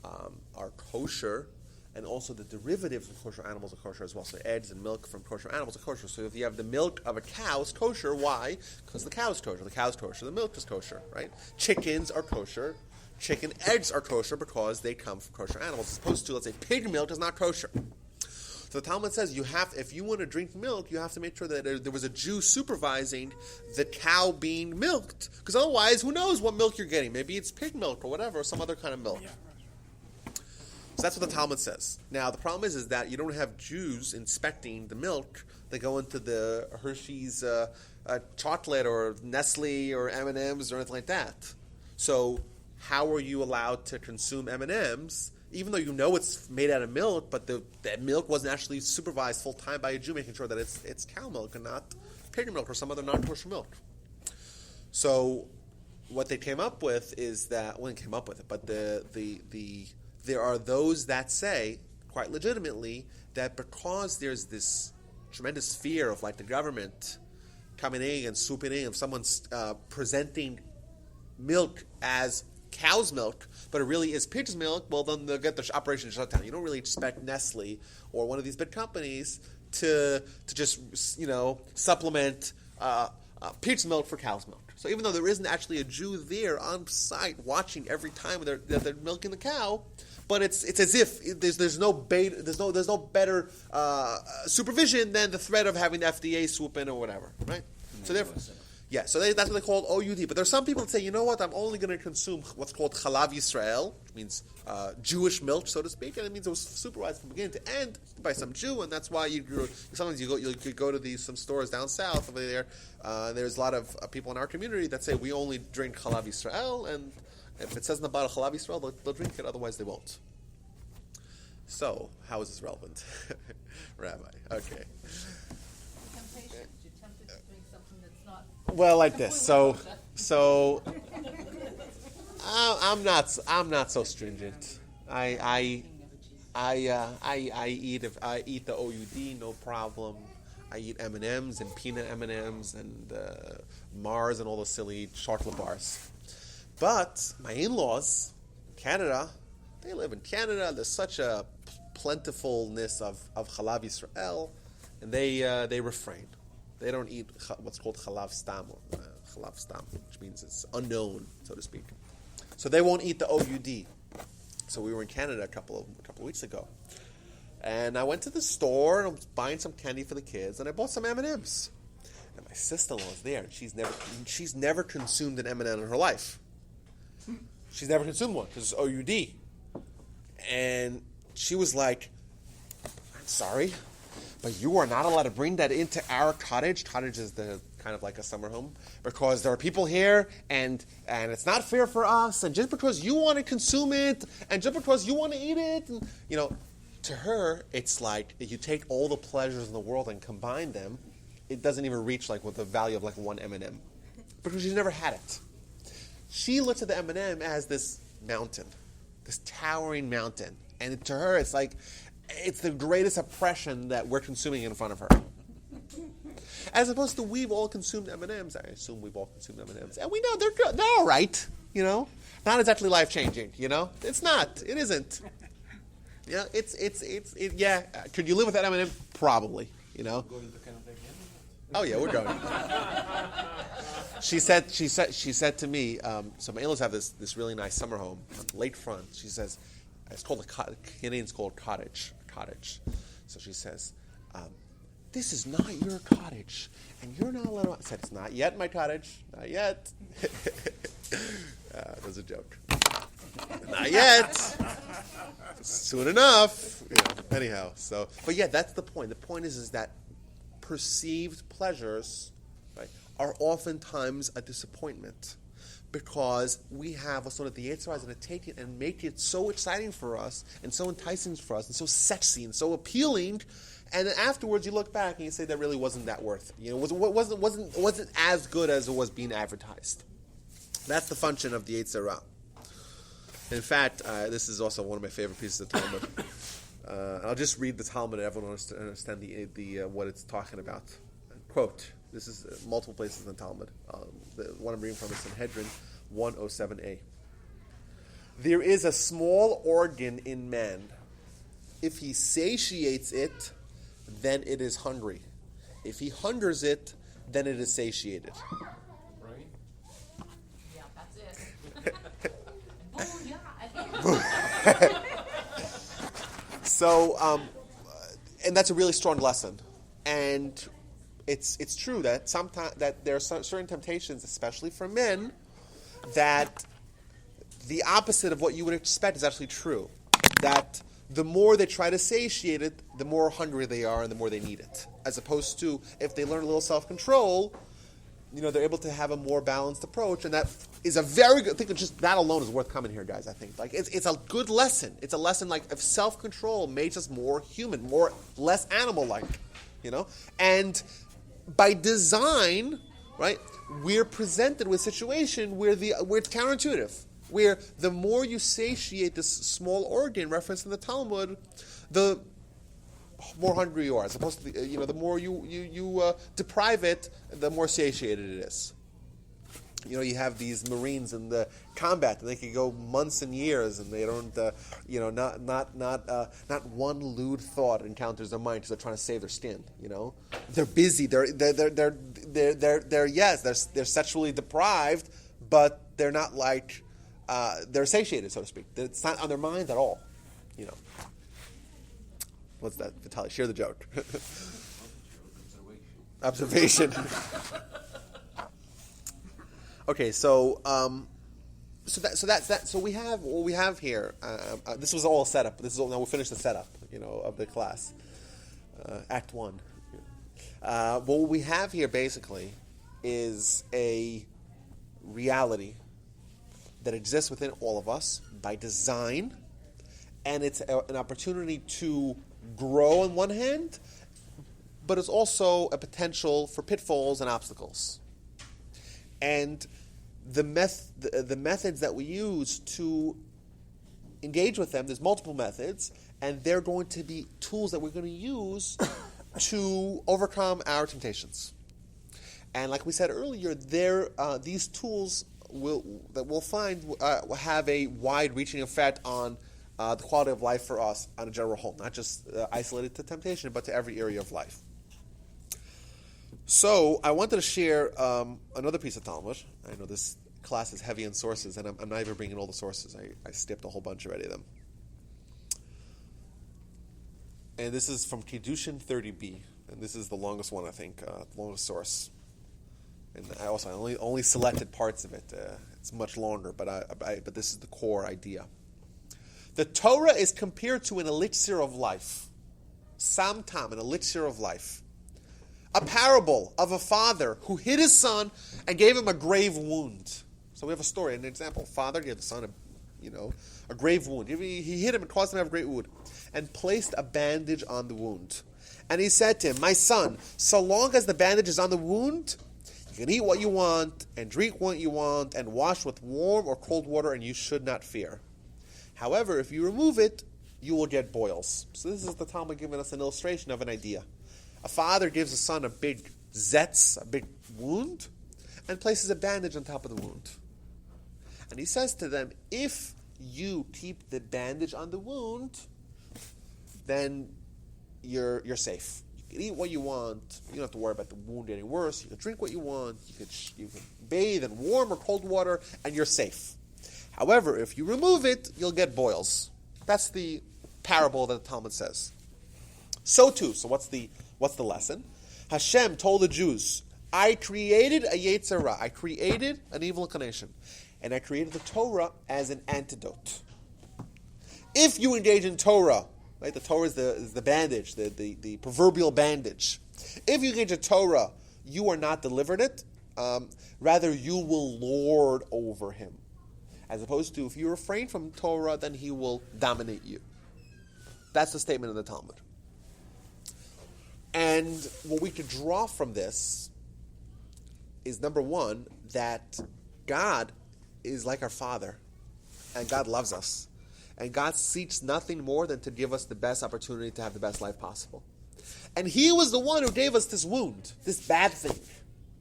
are kosher, and also the derivatives of kosher animals are kosher as well. So eggs and milk from kosher animals are kosher. So if you have the milk of a cow, it's kosher. Why? Because the cow is kosher. The cow is kosher. The milk is kosher, right? Chickens are kosher. Chicken eggs are kosher because they come from kosher animals. As opposed to, let's say, pig milk is not kosher. So the Talmud says if you want to drink milk, you have to make sure that there was a Jew supervising the cow being milked. Because otherwise, who knows what milk you're getting? Maybe it's pig milk or whatever, or some other kind of milk. Yeah. So that's what the Talmud says. Now, the problem is that you don't have Jews inspecting the milk. They go into the Hershey's chocolate or Nestle or M&M's or anything like that. So how are you allowed to consume M&M's, even though you know it's made out of milk, but that milk wasn't actually supervised full-time by a Jew, making sure that it's cow milk and not pig milk or some other non-kosher milk. So what they came up with is that, well, they came up with it, but there are those that say, quite legitimately, that because there's this tremendous fear of the government coming in and swooping in, if someone's presenting milk as cow's milk, but it really is pig's milk, well, then they'll get the operation shut down. You don't really expect Nestle or one of these big companies to just supplement pig's milk for cow's milk. So even though there isn't actually a Jew there on site watching every time they're milking the cow, but it's as if there's no better supervision than the threat of having the FDA swoop in or whatever, right? So therefore. Yeah, so that's what they call OUD. But there are some people that say, you know what, I'm only going to consume what's called Chalav Yisrael, which means Jewish milk, so to speak, and it means it was supervised from beginning to end by some Jew, and that's why sometimes you go to some stores down south over there. There's a lot of people in our community that say we only drink Chalav Yisrael, and if it says in the bottle Chalav Yisrael, they'll drink it, otherwise they won't. So, how is this relevant? Rabbi, okay. Temptation. You're tempted to drink something that's not. Well, like this. So I'm not so stringent. I eat the OUD, no problem. I eat M&Ms and peanut M&Ms and Mars and all those silly chocolate bars. But my in-laws Canada. They live in Canada. There's such a plentifulness of Chalav Yisrael, and they refrain. They don't eat what's called Chalav Stam, which means it's unknown, so to speak. So they won't eat the OUD. So we were in Canada a couple of weeks ago, and I went to the store and I was buying some candy for the kids, and I bought some M&Ms. And my sister-in-law is there, and she's never consumed an M&M in her life. She's never consumed one because it's OUD. And she was like, "I'm sorry, but you are not allowed to bring that into our cottage." Cottage is the kind of like a summer home, because there are people here, and it's not fair for us. And just because you want to consume it, and just because you want to eat it, and, to her, it's like if you take all the pleasures in the world and combine them, it doesn't even reach like with the value of like one M&M, because she's never had it. She looks at the M&M as this mountain, this towering mountain, and to her, it's like it's the greatest oppression that we're consuming in front of her. As opposed to we've all consumed M&Ms. I assume we've all consumed M&Ms, and we know they're good. They're all right, Not exactly life changing, It's not. It isn't. Yeah, yeah. Could you live with that M&M? Probably, Going to Canada again? Oh yeah, we're going. She said to me, so my in-laws have this really nice summer home on the lakefront. She says, it's called a cottage. Canadians call it cottage. So she says, "This is not your cottage, and you're not allowed." I said, "It's not yet my cottage. Not yet." That was a joke. Not yet. Soon enough. Anyhow, but yeah, that's the point. The point is that perceived pleasures, right, are oftentimes a disappointment, because we have a sort of the yetzer and take it and make it so exciting for us and so enticing for us and so sexy and so appealing, and then afterwards you look back and you say that really wasn't that worth it. Wasn't as good as it was being advertised. That's the function of the yetzer. In fact, this is also one of my favorite pieces of Talmud. I'll just read the Talmud and everyone will understand the what it's talking about. Quote, this is multiple places in the Talmud. The one I'm reading from is Sanhedrin 107a. "There is a small organ in man. If he satiates it, then it is hungry. If he hungers it, then it is satiated." Right? Yeah, that's it. Booyah. So, and that's a really strong lesson. And it's true that sometimes that there are certain temptations, especially for men, that the opposite of what you would expect is actually true. That the more they try to satiate it, the more hungry they are and the more they need it. As opposed to if they learn a little self-control, they're able to have a more balanced approach, and that is a very good. I think just that alone is worth coming here, guys. I think it's a good lesson. It's a lesson of self-control makes us more human, less animal-like, And by design, right, we're presented with a situation where it's counterintuitive, where the more you satiate this small organ referenced in the Talmud, the more hungry you are. As opposed to the more you deprive it, the more satiated it is. You have these Marines in the combat, and they can go months and years, and they don't, not one lewd thought encounters their mind because they're trying to save their skin. They're busy. They're sexually deprived, but they're not they're satiated, so to speak. It's not on their mind at all. What's that, Vitaly? Share the joke. Observation. Okay, so that's that. So we have what we have here. This was all set up. Now we finished the setup, of the class. Act 1. What we have here basically is a reality that exists within all of us by design, and it's an opportunity to grow on one hand, but it's also a potential for pitfalls and obstacles. And the methods that we use to engage with them, there's multiple methods, and they're going to be tools that we're going to use to overcome our temptations. And like we said earlier, these tools we'll find will have a wide-reaching effect on the quality of life for us on a general whole, not just isolated to temptation, but to every area of life. So I wanted to share another piece of Talmud. I know this class is heavy in sources, and I'm not even bringing all the sources. I skipped a whole bunch already of them. And this is from Kiddushin 30b, and this is the longest one, I think, the longest source. And I only selected parts of it. It's much longer, but this is the core idea. The Torah is compared to an elixir of life. Samtam, an elixir of life. A parable of a father who hit his son and gave him a grave wound. So we have a story, an example. Father gave the son a grave wound. He hit him and caused him to have a great wound, and placed a bandage on the wound. And he said to him, "My son, so long as the bandage is on the wound, you can eat what you want, and drink what you want, and wash with warm or cold water, and you should not fear. However, if you remove it, you will get boils." So this is the Talmud giving us an illustration of an idea. A father gives his son a big zetz, a big wound, and places a bandage on top of the wound. And he says to them, if you keep the bandage on the wound, then you're safe. You can eat what you want. You don't have to worry about the wound getting worse. You can drink what you want. You can bathe in warm or cold water, and you're safe. However, if you remove it, you'll get boils. That's the parable that the Talmud says. So what's the lesson? Hashem told the Jews, I created a yetzer. I created an evil inclination. And I created the Torah as an antidote. If you engage in Torah, right? The Torah is the bandage, the proverbial bandage. If you engage in Torah, you are not delivered it. Rather, you will lord over him. As opposed to, if you refrain from Torah, then he will dominate you. That's the statement of the Talmud. And what we could draw from this is, number one, that God is like our Father, and God loves us. And God seeks nothing more than to give us the best opportunity to have the best life possible. And he was the one who gave us this wound, this bad thing,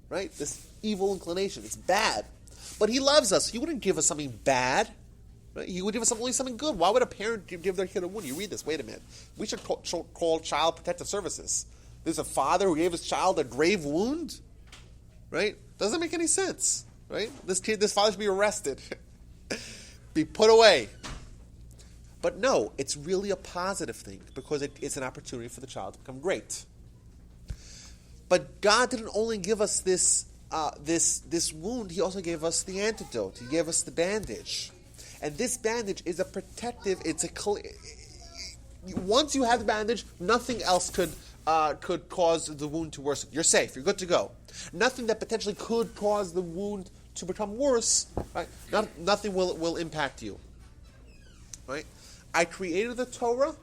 right? This evil inclination. It's bad. But he loves us. He wouldn't give us something bad. Right? He would give us only something good. Why would a parent give their kid a wound? You read this. Wait a minute. We should call Child Protective Services. There's a father who gave his child a grave wound? Right? Doesn't make any sense. Right? This father should be arrested. Be put away. But no, it's really a positive thing because it's an opportunity for the child to become great. But God didn't only give us this wound, he also gave us the antidote. He gave us the bandage. And this bandage is a protective, once you have the bandage, nothing else could cause the wound to worsen. You're safe, you're good to go. Nothing that potentially could cause the wound to become worse, right? Nothing will impact you. Right? I created the Torah,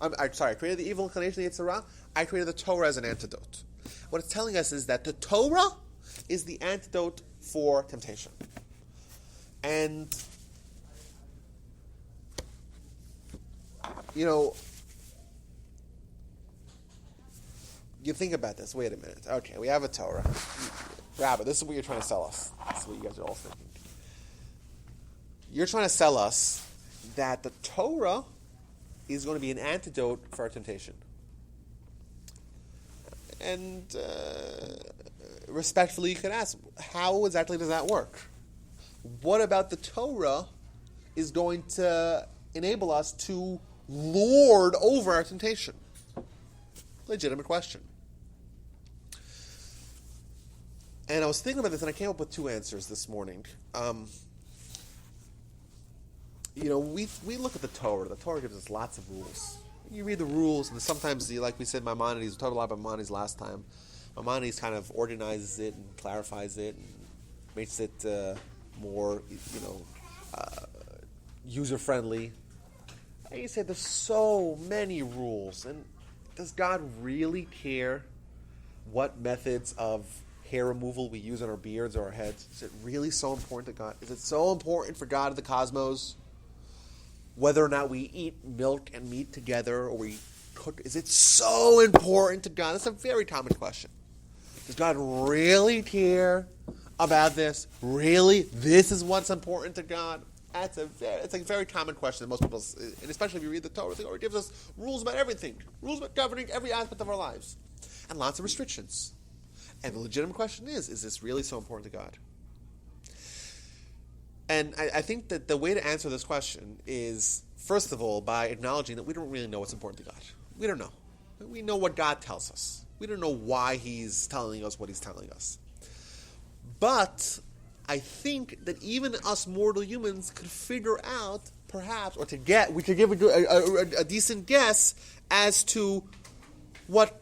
I created the evil inclination, the yetzer. I created the Torah as an antidote. What it's telling us is that the Torah is the antidote for temptation. And, you think about this. Wait a minute. Okay, we have a Torah. Rabbi, this is what you're trying to sell us. This is what you guys are all thinking. You're trying to sell us that the Torah is going to be an antidote for our temptation. And respectfully, you could ask, how exactly does that work? What about the Torah is going to enable us to lord over our temptation? Legitimate question. And I was thinking about this, and I came up with two answers this morning. We look at the Torah. The Torah gives us lots of rules. You read the rules, and sometimes, like we said, Maimonides, we talked a lot about Maimonides last time. Maimonides kind of organizes it and clarifies it and makes it more, user-friendly. And you say there's so many rules, and does God really care what methods of hair removal we use on our beards or our heads? Is it really so important to God? Is it so important for God of the cosmos whether or not we eat milk and meat together or we cook? Is it so important to God? That's a very common question. Does God really care about this? Really? This is what's important to God? It's a very common question that most people, and especially if you read the Torah, the Torah gives us rules about everything, rules about governing every aspect of our lives, and lots of restrictions. And the legitimate question is this really so important to God? And I think that the way to answer this question is, first of all, by acknowledging that we don't really know what's important to God. We don't know. We know what God tells us. We don't know why He's telling us what He's telling us. But I think that even us mortal humans could figure out, perhaps, we could give a decent guess as to what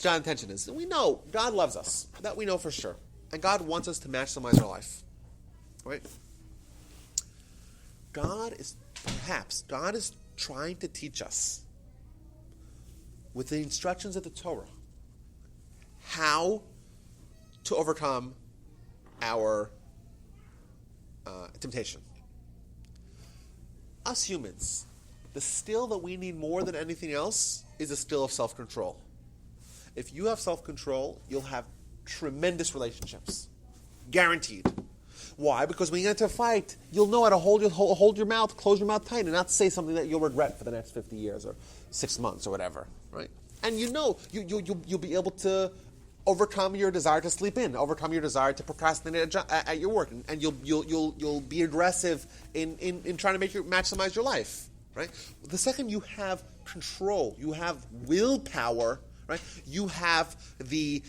God's intention is. And we know God loves us. That we know for sure. And God wants us to maximize our life. Right? God is trying to teach us, with the instructions of the Torah, how to overcome our temptation. Us humans, the skill that we need more than anything else is a skill of self-control. If you have self-control, you'll have tremendous relationships. Guaranteed. Why? Because when you get into a fight, you'll know how to hold your mouth, close your mouth tight, and not say something that you'll regret for the next 50 years or 6 months or whatever, right? And you'll be able to overcome your desire to sleep in, overcome your desire to procrastinate at your work, and you'll be aggressive in trying to maximize your life, right? The second you have control, you have willpower, right? You have the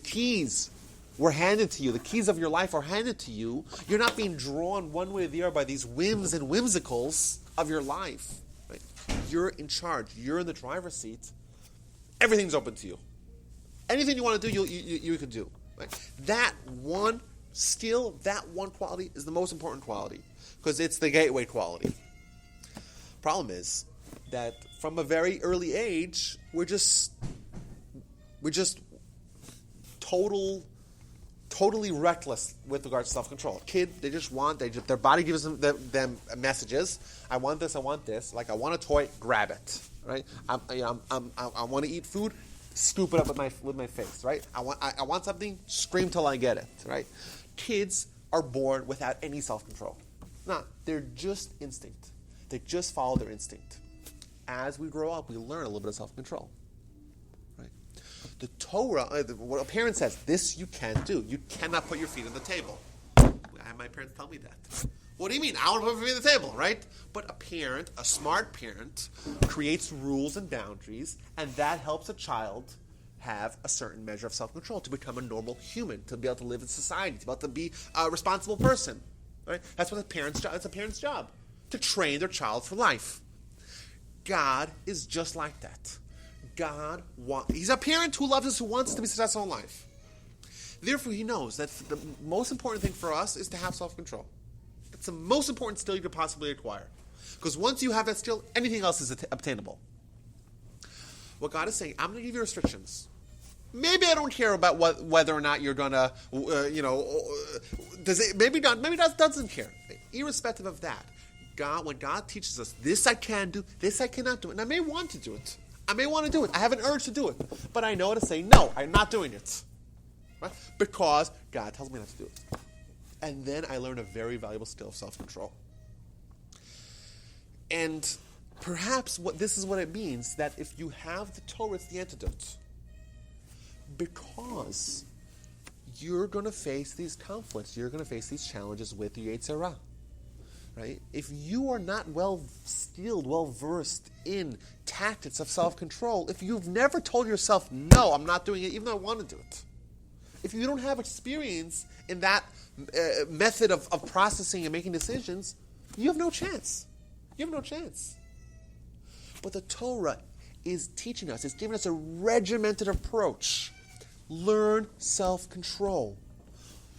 keys were handed to you. The keys of your life are handed to you. You're not being drawn one way or the other by these whims and whimsicals of your life. Right? You're in charge. You're in the driver's seat. Everything's open to you. Anything you want to do, you can do. Right? That one skill, that one quality is the most important quality because it's the gateway quality. Problem is that from a very early age, we're just totally reckless with regards to self-control. A kid, their body gives them messages. I want this. Like I want a toy, grab it. Right? I want to eat food, scoop it up with my face. Right? I want something, scream till I get it. Right? Kids are born without any self-control. They're just instinct. They just follow their instinct. As we grow up, we learn a little bit of self-control. The Torah, what a parent says, this you can't do. You cannot put your feet on the table. I had my parents tell me that. What do you mean? I want to put my feet on the table, right? But a smart parent, creates rules and boundaries, and that helps a child have a certain measure of self-control to become a normal human, to be able to live in society, to be able to be a responsible person. Right? That's what a parent's job. It's a parent's job, to train their child for life. God is just like that. He's a parent who loves us, who wants us to be successful in life. Therefore, He knows that the most important thing for us is to have self-control. It's the most important skill you could possibly acquire. Because once you have that skill, anything else is obtainable. What God is saying, I'm going to give you restrictions. Maybe I don't care about whether or not you're going to, maybe God doesn't care. Irrespective of that, when God teaches us, this I can do, this I cannot do, and I may want to do it. I may want to do it. I have an urge to do it. But I know how to say, no, I'm not doing it. Right? Because God tells me not to do it. And then I learn a very valuable skill of self-control. And perhaps this is what it means, that if you have the Torah, it's the antidote. Because you're going to face these conflicts. You're going to face these challenges with the yetzer. Right? If you are not well-skilled, well-versed in tactics of self-control, if you've never told yourself, no, I'm not doing it, even though I want to do it, if you don't have experience in that method of processing and making decisions, you have no chance. You have no chance. But the Torah is teaching us, it's giving us a regimented approach. Learn self-control.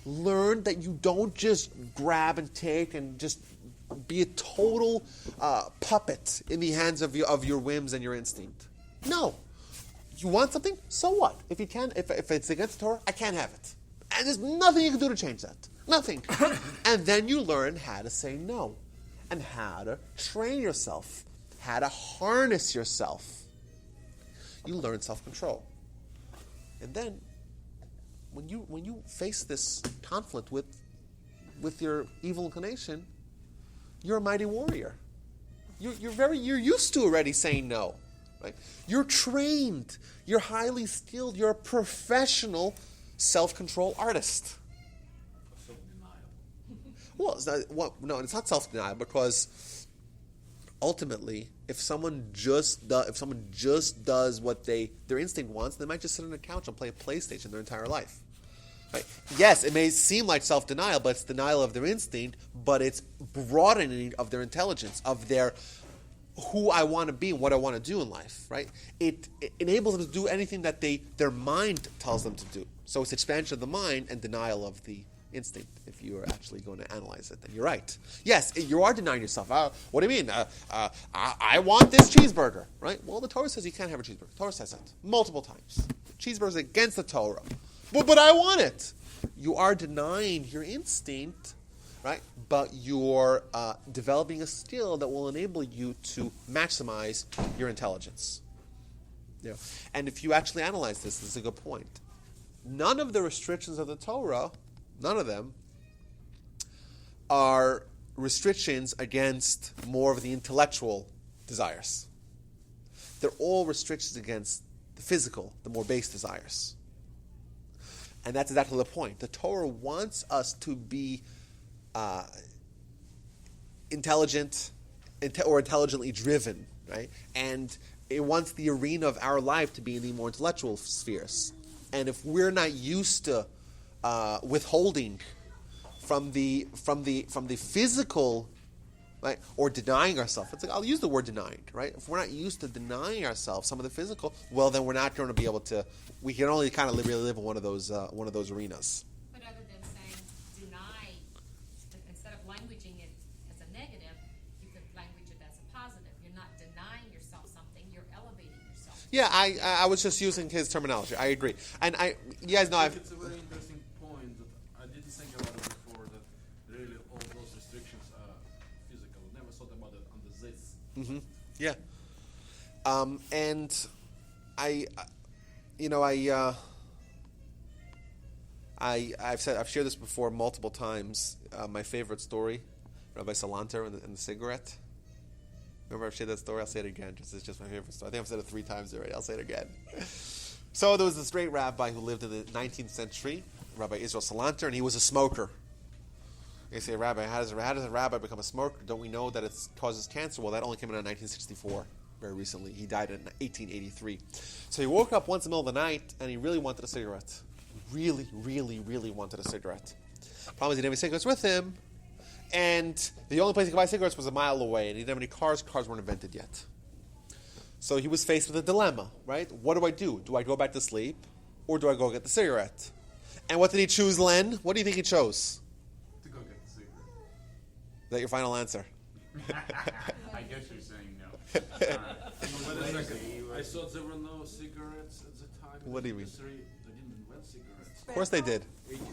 Learn that you don't just grab and take and just be a total puppet in the hands of your whims and your instinct. No. You want something? So what? If it's against the Torah, I can't have it. And there's nothing you can do to change that. Nothing. And then you learn how to say no. And how to train yourself. How to harness yourself. You learn self-control. And then when you face this conflict with your evil inclination, you're a mighty warrior. You're used to already saying no, right? You're trained. You're highly skilled. You're a professional self-control artist. Well, it's not self-denial, because ultimately, if someone just does what their instinct wants, they might just sit on a couch and play a PlayStation their entire life. Right? Yes, it may seem like self-denial, but it's denial of their instinct, but it's broadening of their intelligence, of their who I want to be and what I want to do in life. Right? It enables them to do anything that their mind tells them to do. So it's expansion of the mind and denial of the instinct, if you are actually going to analyze it. Then you're right. Yes, you are denying yourself. What do you mean? I want this cheeseburger, right? Well, the Torah says you can't have a cheeseburger. The Torah says that multiple times. Cheeseburger is against the Torah. But I want it. You are denying your instinct, right? But you're developing a skill that will enable you to maximize your intelligence. Yeah. And if you actually analyze this is a good point. None of the restrictions of the Torah, none of them, are restrictions against more of the intellectual desires. They're all restrictions against the physical, the more base desires. And that's exactly the point. The Torah wants us to be intelligent or intelligently driven, right? And it wants the arena of our life to be in the more intellectual spheres. And if we're not used to withholding from the physical, right, or denying ourselves, it's like, I'll use the word denying, right? If we're not used to denying ourselves some of the physical, well, then we're not going to be able to. We can only kind of really live in one of those arenas. But other than saying deny, instead of languaging it as a negative, you could language it as a positive. You're not denying yourself something; you're elevating yourself. Yeah, I was just using his terminology. I agree, and you guys know I think it's a very interesting point that I didn't think about it before. That really all those restrictions are physical. I never thought about it under this. Mm-hmm. Yeah, and I've shared this before multiple times. My favorite story, Rabbi Salanter and the cigarette. Remember, I've shared that story. I'll say it again. It's just my favorite story. I think I've said it 3 times already. I'll say it again. So there was this great rabbi who lived in the 19th century, Rabbi Israel Salanter, and he was a smoker. You say, Rabbi, how does a rabbi become a smoker? Don't we know that it causes cancer? Well, that only came out in 1964, very recently. He died in 1883. So he woke up once in the middle of the night, and he really wanted a cigarette. Really, really, really wanted a cigarette. Problem is he didn't have any cigarettes with him, and the only place he could buy cigarettes was a mile away, and he didn't have any cars. Cars weren't invented yet. So he was faced with a dilemma, right? What do I do? Do I go back to sleep, or do I go get the cigarette? And what did he choose, Len? What do you think he chose? To go get the cigarette. Is that your final answer? I guess you're saying no. Wait a second. I thought there were no cigarettes at the time. What do you mean? They didn't invent cigarettes. Of course they did. 83.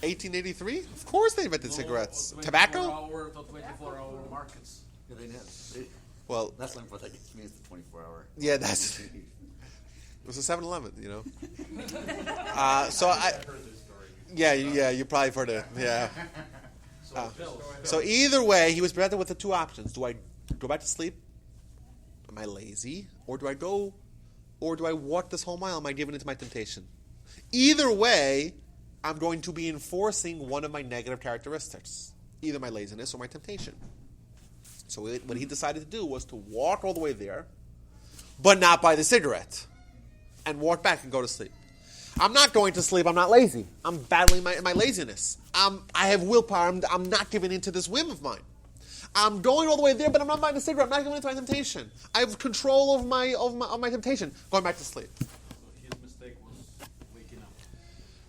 1883? Of course they invented cigarettes. Tobacco? 24-hour markets. Yeah, they did. Well, That's like what that means, the 24-hour. yeah, that's... It was a 7-Eleven, you know. So I... I've heard this story. Yeah, you probably heard it. Yeah. So either way, he was presented with the 2 options. Do I go back to sleep? Am I lazy? Or do I walk this whole mile? Am I giving into my temptation? Either way, I'm going to be enforcing one of my negative characteristics. Either my laziness or my temptation. So what he decided to do was to walk all the way there, but not buy the cigarette. And walk back and go to sleep. I'm not going to sleep. I'm not lazy. I'm battling my laziness. I have willpower. I'm not giving in to this whim of mine. I'm going all the way there, but I'm not buying the cigarette. I'm not giving in to my temptation. I have control of my temptation. Going back to sleep. So his mistake was waking up.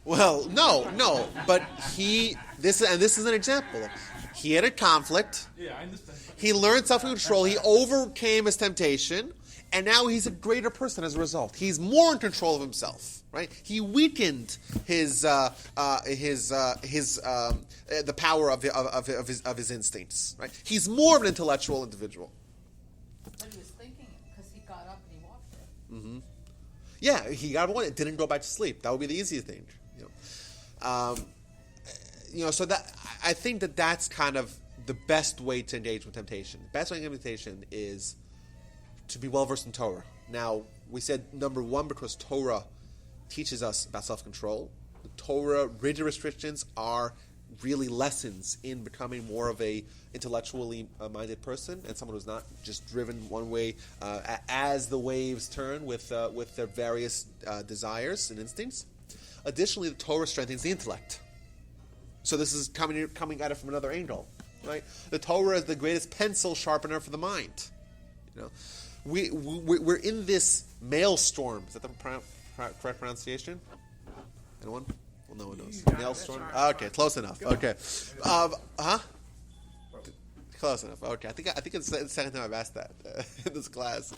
Well, no. But this is an example. He had a conflict. Yeah, I understand. He learned self-control. He overcame his temptation. And now he's a greater person as a result. He's more in control of himself, right? He weakened the power of his instincts, right? He's more of an intellectual individual. But he was thinking it because he got up and he walked there. Mm-hmm. Yeah, he got one. It didn't go back to sleep. That would be the easiest thing. You know, So that I think that's kind of the best way to engage with temptation. The best way to engage with temptation is to be well versed in Torah. Now, we said number one because Torah teaches us about self-control. The Torah rigid restrictions are really lessons in becoming more of a intellectually minded person and someone who's not just driven one way as the waves turn with their various desires and instincts. Additionally, the Torah strengthens the intellect. So this is coming at it from another angle, right? The Torah is the greatest pencil sharpener for the mind. We're in this maelstrom. Is that the correct pronunciation? Anyone? Well, no one knows. Maelstrom? Okay, close enough. Okay. Close enough. Okay. I think it's the second time I've asked that in this class.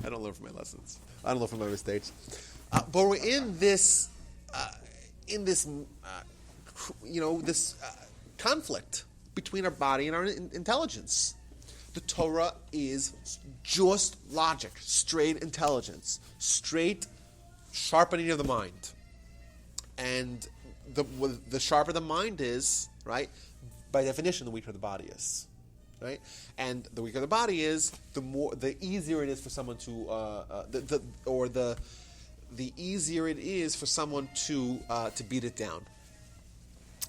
I don't learn from my lessons. I don't learn from my mistakes. But we're in this conflict between our body and our intelligence. The Torah is just logic, straight intelligence, straight sharpening of the mind. And the sharper the mind is, right, by definition, the weaker the body is, right? And the weaker the body is, the easier it is for someone to the easier it is for someone to beat it down.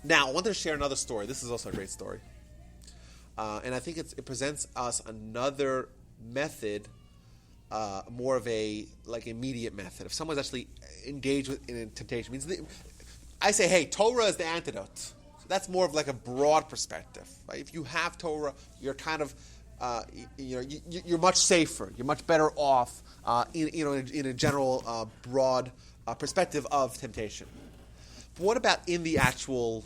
Now, I wanted to share another story. This is also a great story. And I think it presents us another method, more of a immediate method. If someone's actually engaged in temptation, means I say, hey, Torah is the antidote. So that's more of like a broad perspective. Right? If you have Torah, you're kind of you're much safer. You're much better off in a general broad perspective of temptation. But what about in the actual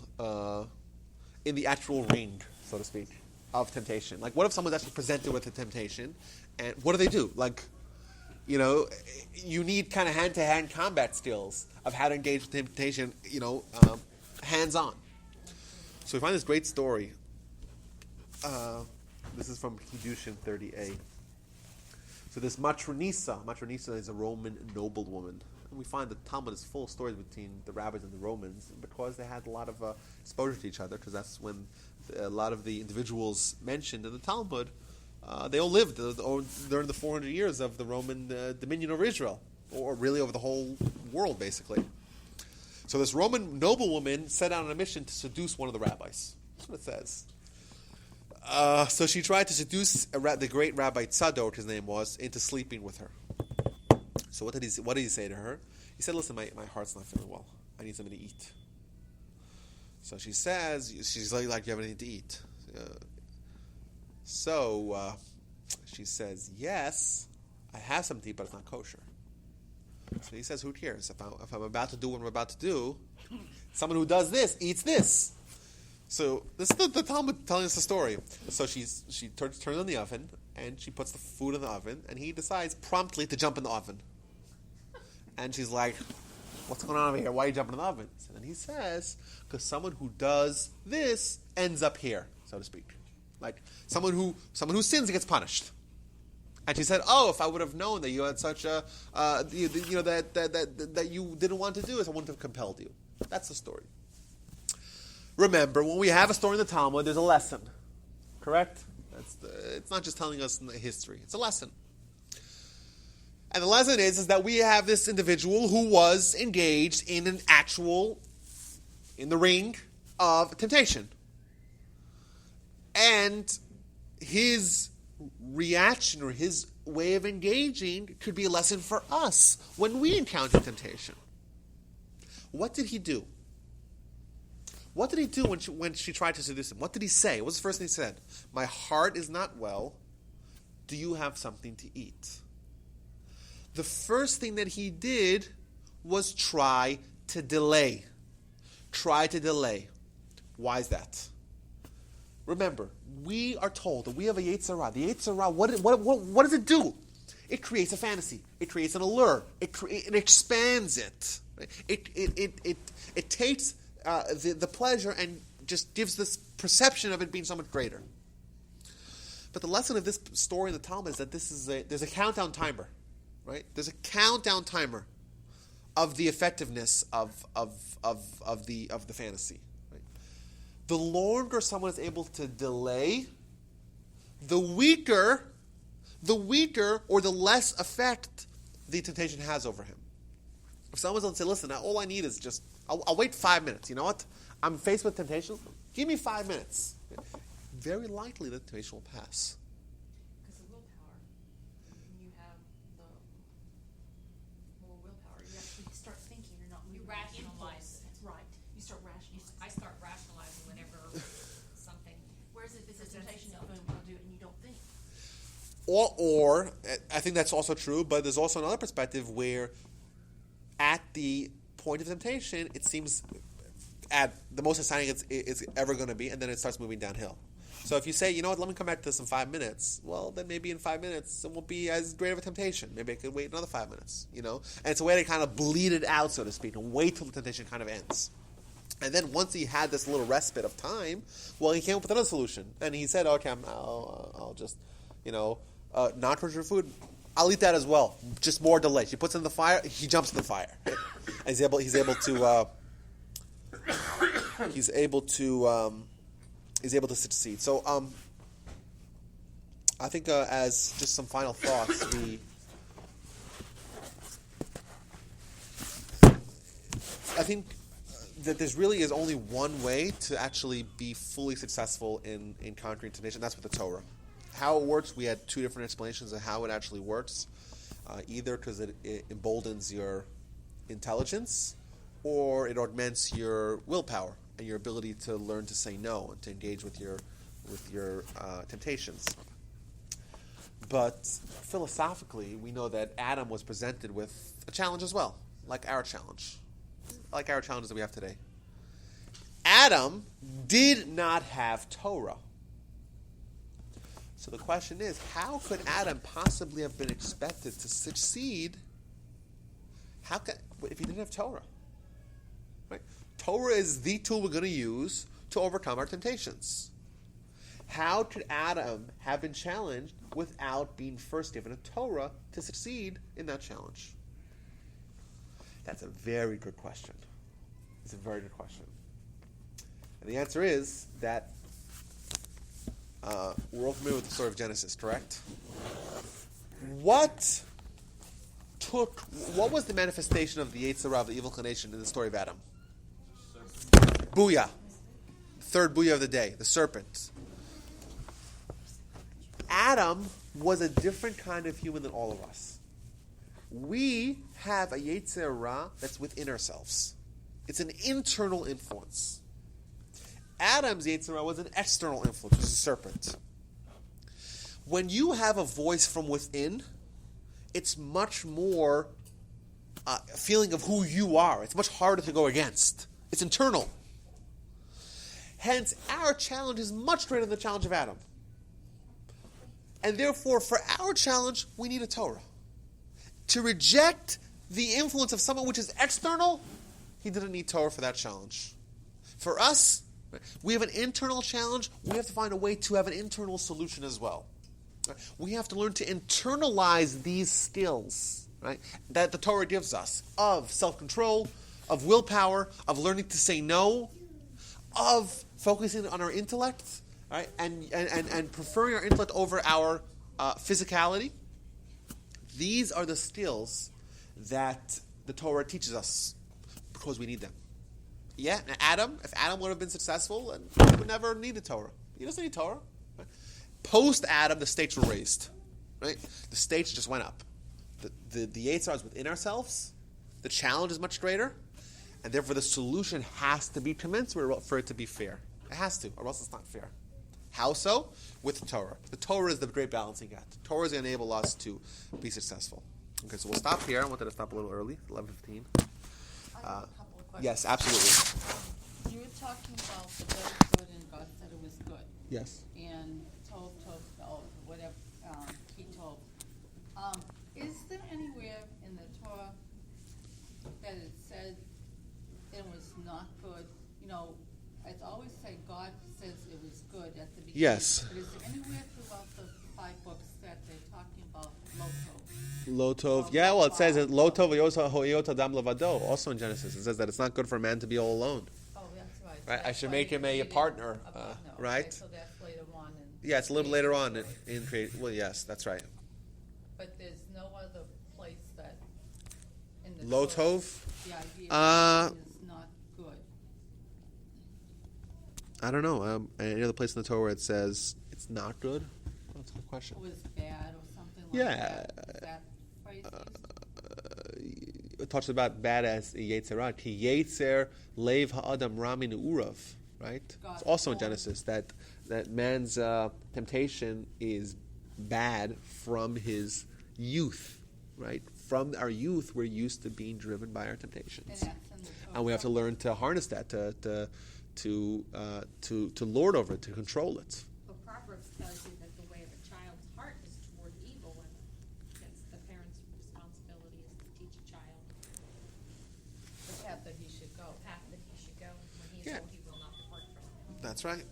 ring, so to speak, of temptation? Like, what if someone's actually presented with a temptation, and what do? You need kind of hand-to-hand combat skills of how to engage with temptation, hands-on. So we find this great story. This is from Kiddushin 30a. So this Matronisa is a Roman noblewoman. And we find the Talmud is full of stories between the rabbis and the Romans because they had a lot of exposure to each other, because that's when a lot of the individuals mentioned in the Talmud, they all lived during the 400 years of the Roman dominion over Israel, or really over the whole world, basically. So this Roman noblewoman set out on a mission to seduce one of the rabbis. That's what it says. So she tried to seduce the great Rabbi Tzadok, his name was, into sleeping with her. So what did he say to her? He said, listen, my heart's not feeling well. I need something to eat. So she says, she's like, you have anything to eat? She says, yes, I have something to eat, but it's not kosher. So he says, who cares? If I'm about to do what I'm about to do, someone who does this eats this. So this is the Talmud telling us the story. So she turns on the oven, and she puts the food in the oven, and he decides promptly to jump in the oven. And she's like, what's going on over here? Why are you jumping in the oven? And then he says, because someone who does this ends up here, so to speak. Like someone who sins gets punished. And she said, oh, if I would have known that you had such a, that you didn't want to do this, I wouldn't have compelled you. That's the story. Remember, when we have a story in the Talmud, there's a lesson. Correct? It's not just telling us history. It's a lesson. And the lesson is that we have this individual who was engaged in the ring of temptation. And his reaction or his way of engaging could be a lesson for us when we encounter temptation. What did he do? What did he do when she tried to seduce him? What did he say? What was the first thing he said? My heart is not well. Do you have something to eat? The first thing that he did was try to delay. Try to delay. Why is that? Remember, we are told that we have a yetzer. The yetzer, what does it do? It creates a fantasy. It creates an allure. It expands it. It takes the pleasure and just gives this perception of it being so much greater. But the lesson of this story in the Talmud is that there's a countdown timer, right? There's a countdown timer of the effectiveness of the fantasy. Right? The longer someone is able to delay, the weaker or the less effect the temptation has over him. If someone's going to say, listen, all I need is just, I'll wait 5 minutes. You know what? I'm faced with temptation. Give me 5 minutes. Very likely the temptation will pass. Because of willpower, when you have the more willpower, you actually start thinking. You're not You moving on rationalize. impulse. That's right. You start rationalizing. I start rationalizing whenever something. Whereas if it's a temptation, you're going to do it and you don't think. Or I think that's also true, but there's also another perspective where at the point of temptation, it seems at the most exciting it's ever going to be, and then it starts moving downhill. So if you say, you know what, let me come back to this in 5 minutes, well, then maybe in 5 minutes it won't be as great of a temptation. Maybe I could wait another 5 minutes, you know? And it's a way to kind of bleed it out, so to speak, and wait till the temptation kind of ends. And then once he had this little respite of time, well, he came up with another solution. And he said, okay, I'll just, non-torture food, I'll eat that as well. Just more delay. He puts it in the fire, he jumps in the fire. And he's able to succeed. So I think as just some final thoughts, I think that there really is only one way to actually be fully successful in conquering temptation. That's with the Torah. How it works, we had two different explanations of how it actually works. Either because it emboldens your intelligence, or it augments your willpower and your ability to learn to say no and to engage with your temptations. But philosophically, we know that Adam was presented with a challenge as well, like our challenges that we have today. Adam did not have Torah. So the question is, how could Adam possibly have been expected to succeed if he didn't have Torah? Right? Torah is the tool we're going to use to overcome our temptations. How could Adam have been challenged without being first given a Torah to succeed in that challenge? That's a very good question. It's a very good question. And the answer is that we're all familiar with the story of Genesis, correct? What was the manifestation of the yetzer, of the evil inclination, in the story of Adam? Booyah. Third booyah of the day, the serpent. Adam was a different kind of human than all of us. We have a yetzer that's within ourselves. It's an internal influence. Adam's yetzer was an external influence, which is a serpent. When you have a voice from within, it's much more a feeling of who you are. It's much harder to go against. It's internal. Hence, our challenge is much greater than the challenge of Adam. And therefore, for our challenge, we need a Torah. To reject the influence of someone which is external, he didn't need Torah for that challenge. For us, we have an internal challenge. We have to find a way to have an internal solution as well. We have to learn to internalize these skills, right, that the Torah gives us, of self-control, of willpower, of learning to say no, of focusing on our intellect, right, and preferring our intellect over our physicality. These are the skills that the Torah teaches us because we need them. Yeah, if Adam would have been successful, and he would never need the Torah. He doesn't need Torah. Right? Post-Adam, the stakes were raised. Right? The stakes just went up. The yetzer is within ourselves. The challenge is much greater. And therefore the solution has to be commensurate for it to be fair. It has to, or else it's not fair. How so? With the Torah. The Torah is the great balancing act. The Torah is going to enable us to be successful. Okay, so we'll stop here. I wanted to stop a little early, 11:15. I have a couple of questions. Yes, absolutely. You were talking about the very good and God said it was good. Yes. And told, whatever, he told. Is there anywhere in the Torah that it said it was not good? You know, it's always say God says it was good at the beginning. Yes. But is there anywhere throughout the 5 books that they're talking about loco? Lo tov. Yeah, well, it says it. Lo tov hoyot adam levado. Also in Genesis, it says that it's not good for a man to be all alone. Oh, that's right. Right, I That's should why make he him a created partner, Okay, right? so that's later on in. Yeah, it's a little later on in create. Well, yes, that's right. But there's no other place that in the. Lo Torah, tov. The idea Uh, is not good. I don't know. Any other place in the Torah where it says it's not good? That's a good question. It was bad or something like Yeah. that. Is that phrase used? It talks about bad as yetzer. Ki yetzer lev ha'adam ramin urav. Right. It's also in Genesis that man's temptation is bad from his youth. Right. From our youth, we're used to being driven by our temptations, And that's in the Torah. and we have to learn to harness that to lord over it, to control it. Well, Proverbs tells you that the way of a child's heart is toward evil, and it's the parent's responsibility is to teach a child The path that he should go. the path that he should go. When he is Yeah. old, he will not depart from it. That's right.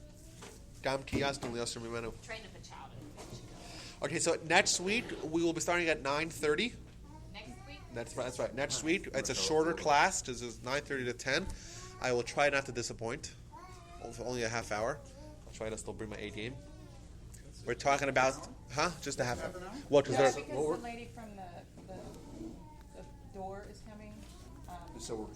Gam ki yasnu li'asr mimenu. Train up a child in the way he should go. Okay, so next week we will be starting at 9:30. Next week, That's right. Next week it's a shorter class. This is 9:30 to 10. I will try not to disappoint. Only a half hour. I'll try to still bring my A game. We're talking about, just a half hour. What? Yeah, Because because the lady from the door is coming. So we're